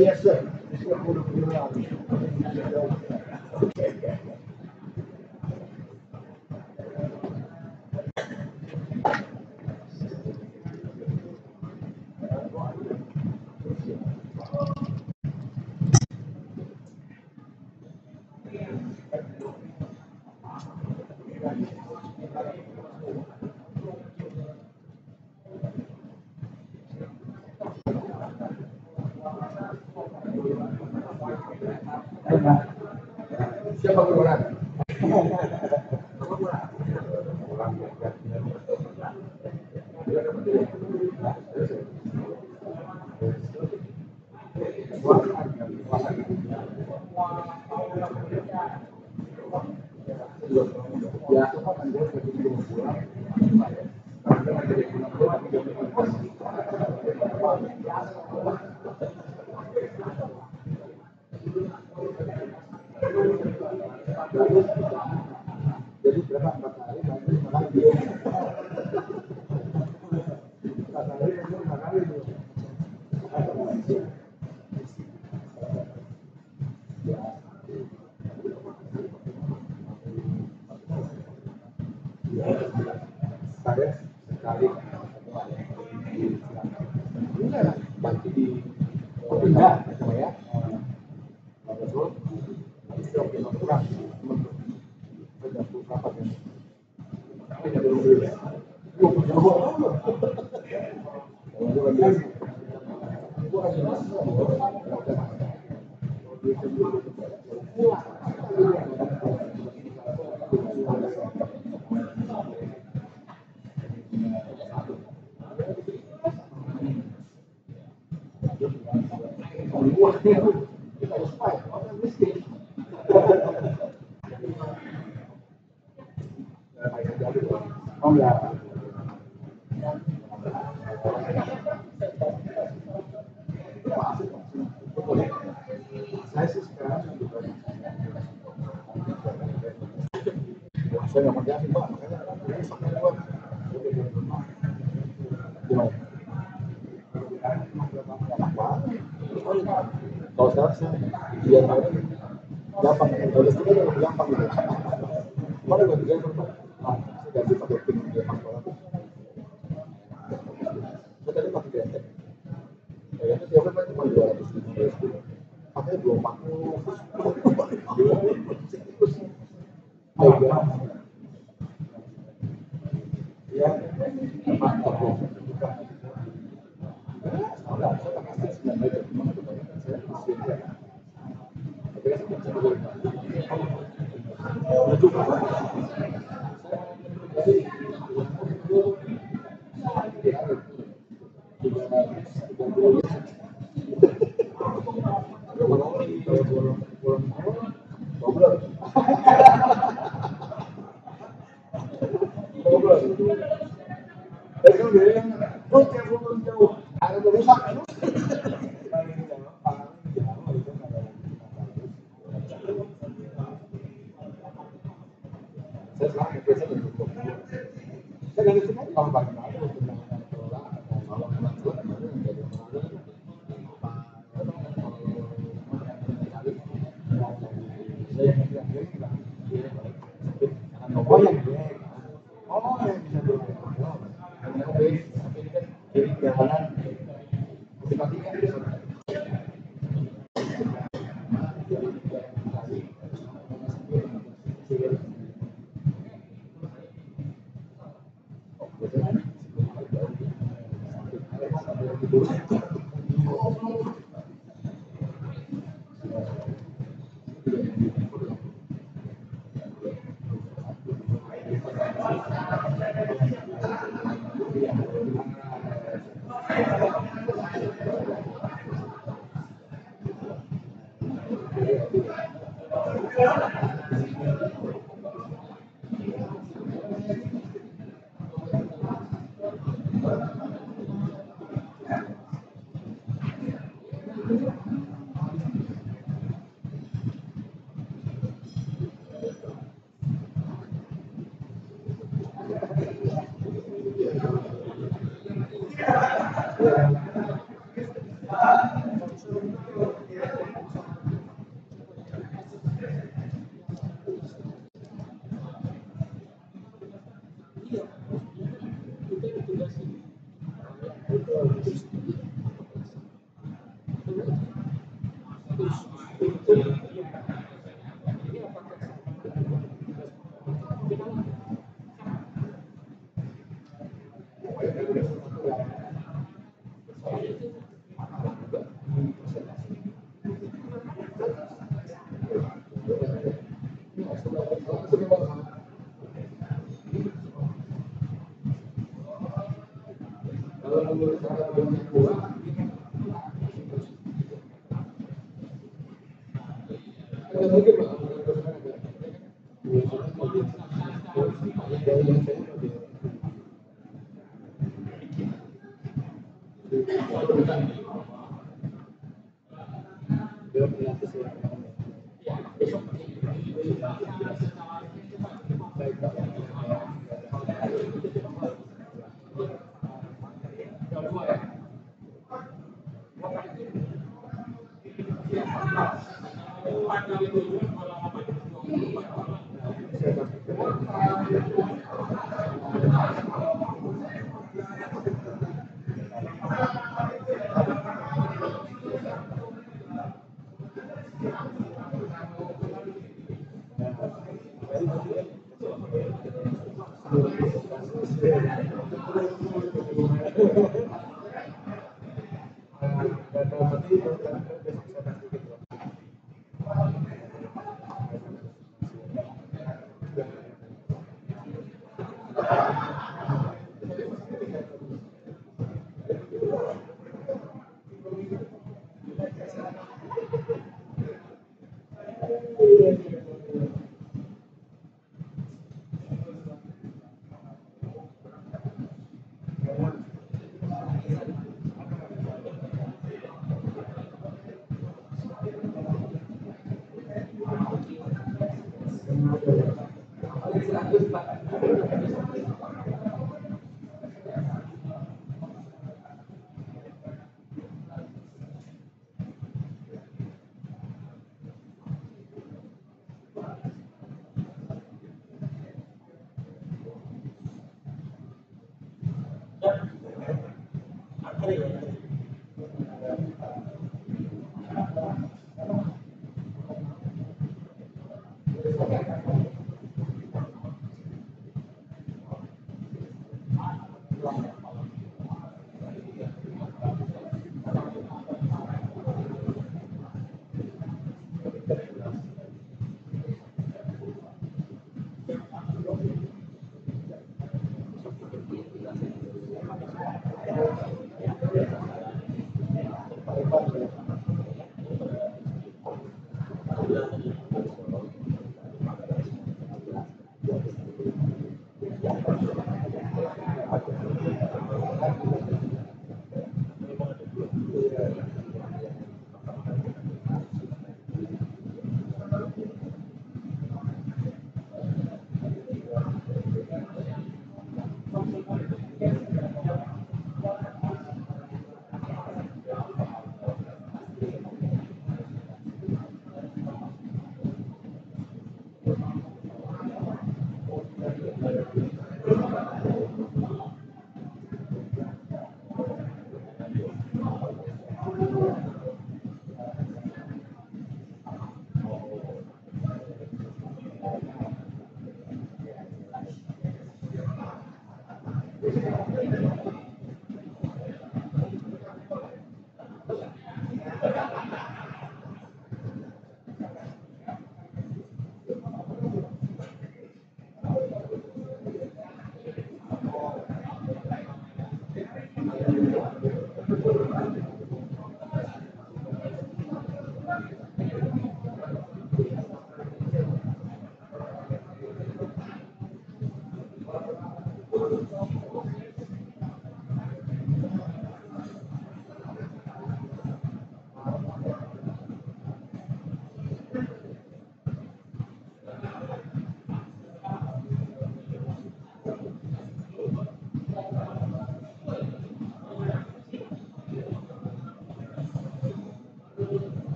Yes, sir. Siapa berwenang? Jadi berapa 4 hari nanti malah dia 4 hari nanti 5 hari itu. Saya sekali bantu di pindah ya. Betul. Itu yang kurang. Oh ya. Saya sih sekarang saya nggak kerja sih Pak, makanya gimana? Kalau sekarang sih dia gampang, kalau itu lebih gampang gitu. Mana nggak bisa Pak? Saya ganti pakai pin dia paspor. Saya tadi pakai DNT. Kayaknya dia kan cuma 250. Pakai 240. Ya, mantap.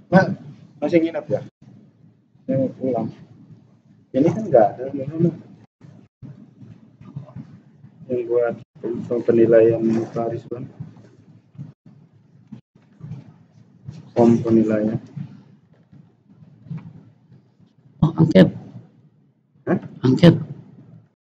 Nah, masih nginep ya? Saya mau pulang. Ini kan nggak ada mana yang buat penilaian Paris kan, form penilaian. Oh, angket. Hah? angket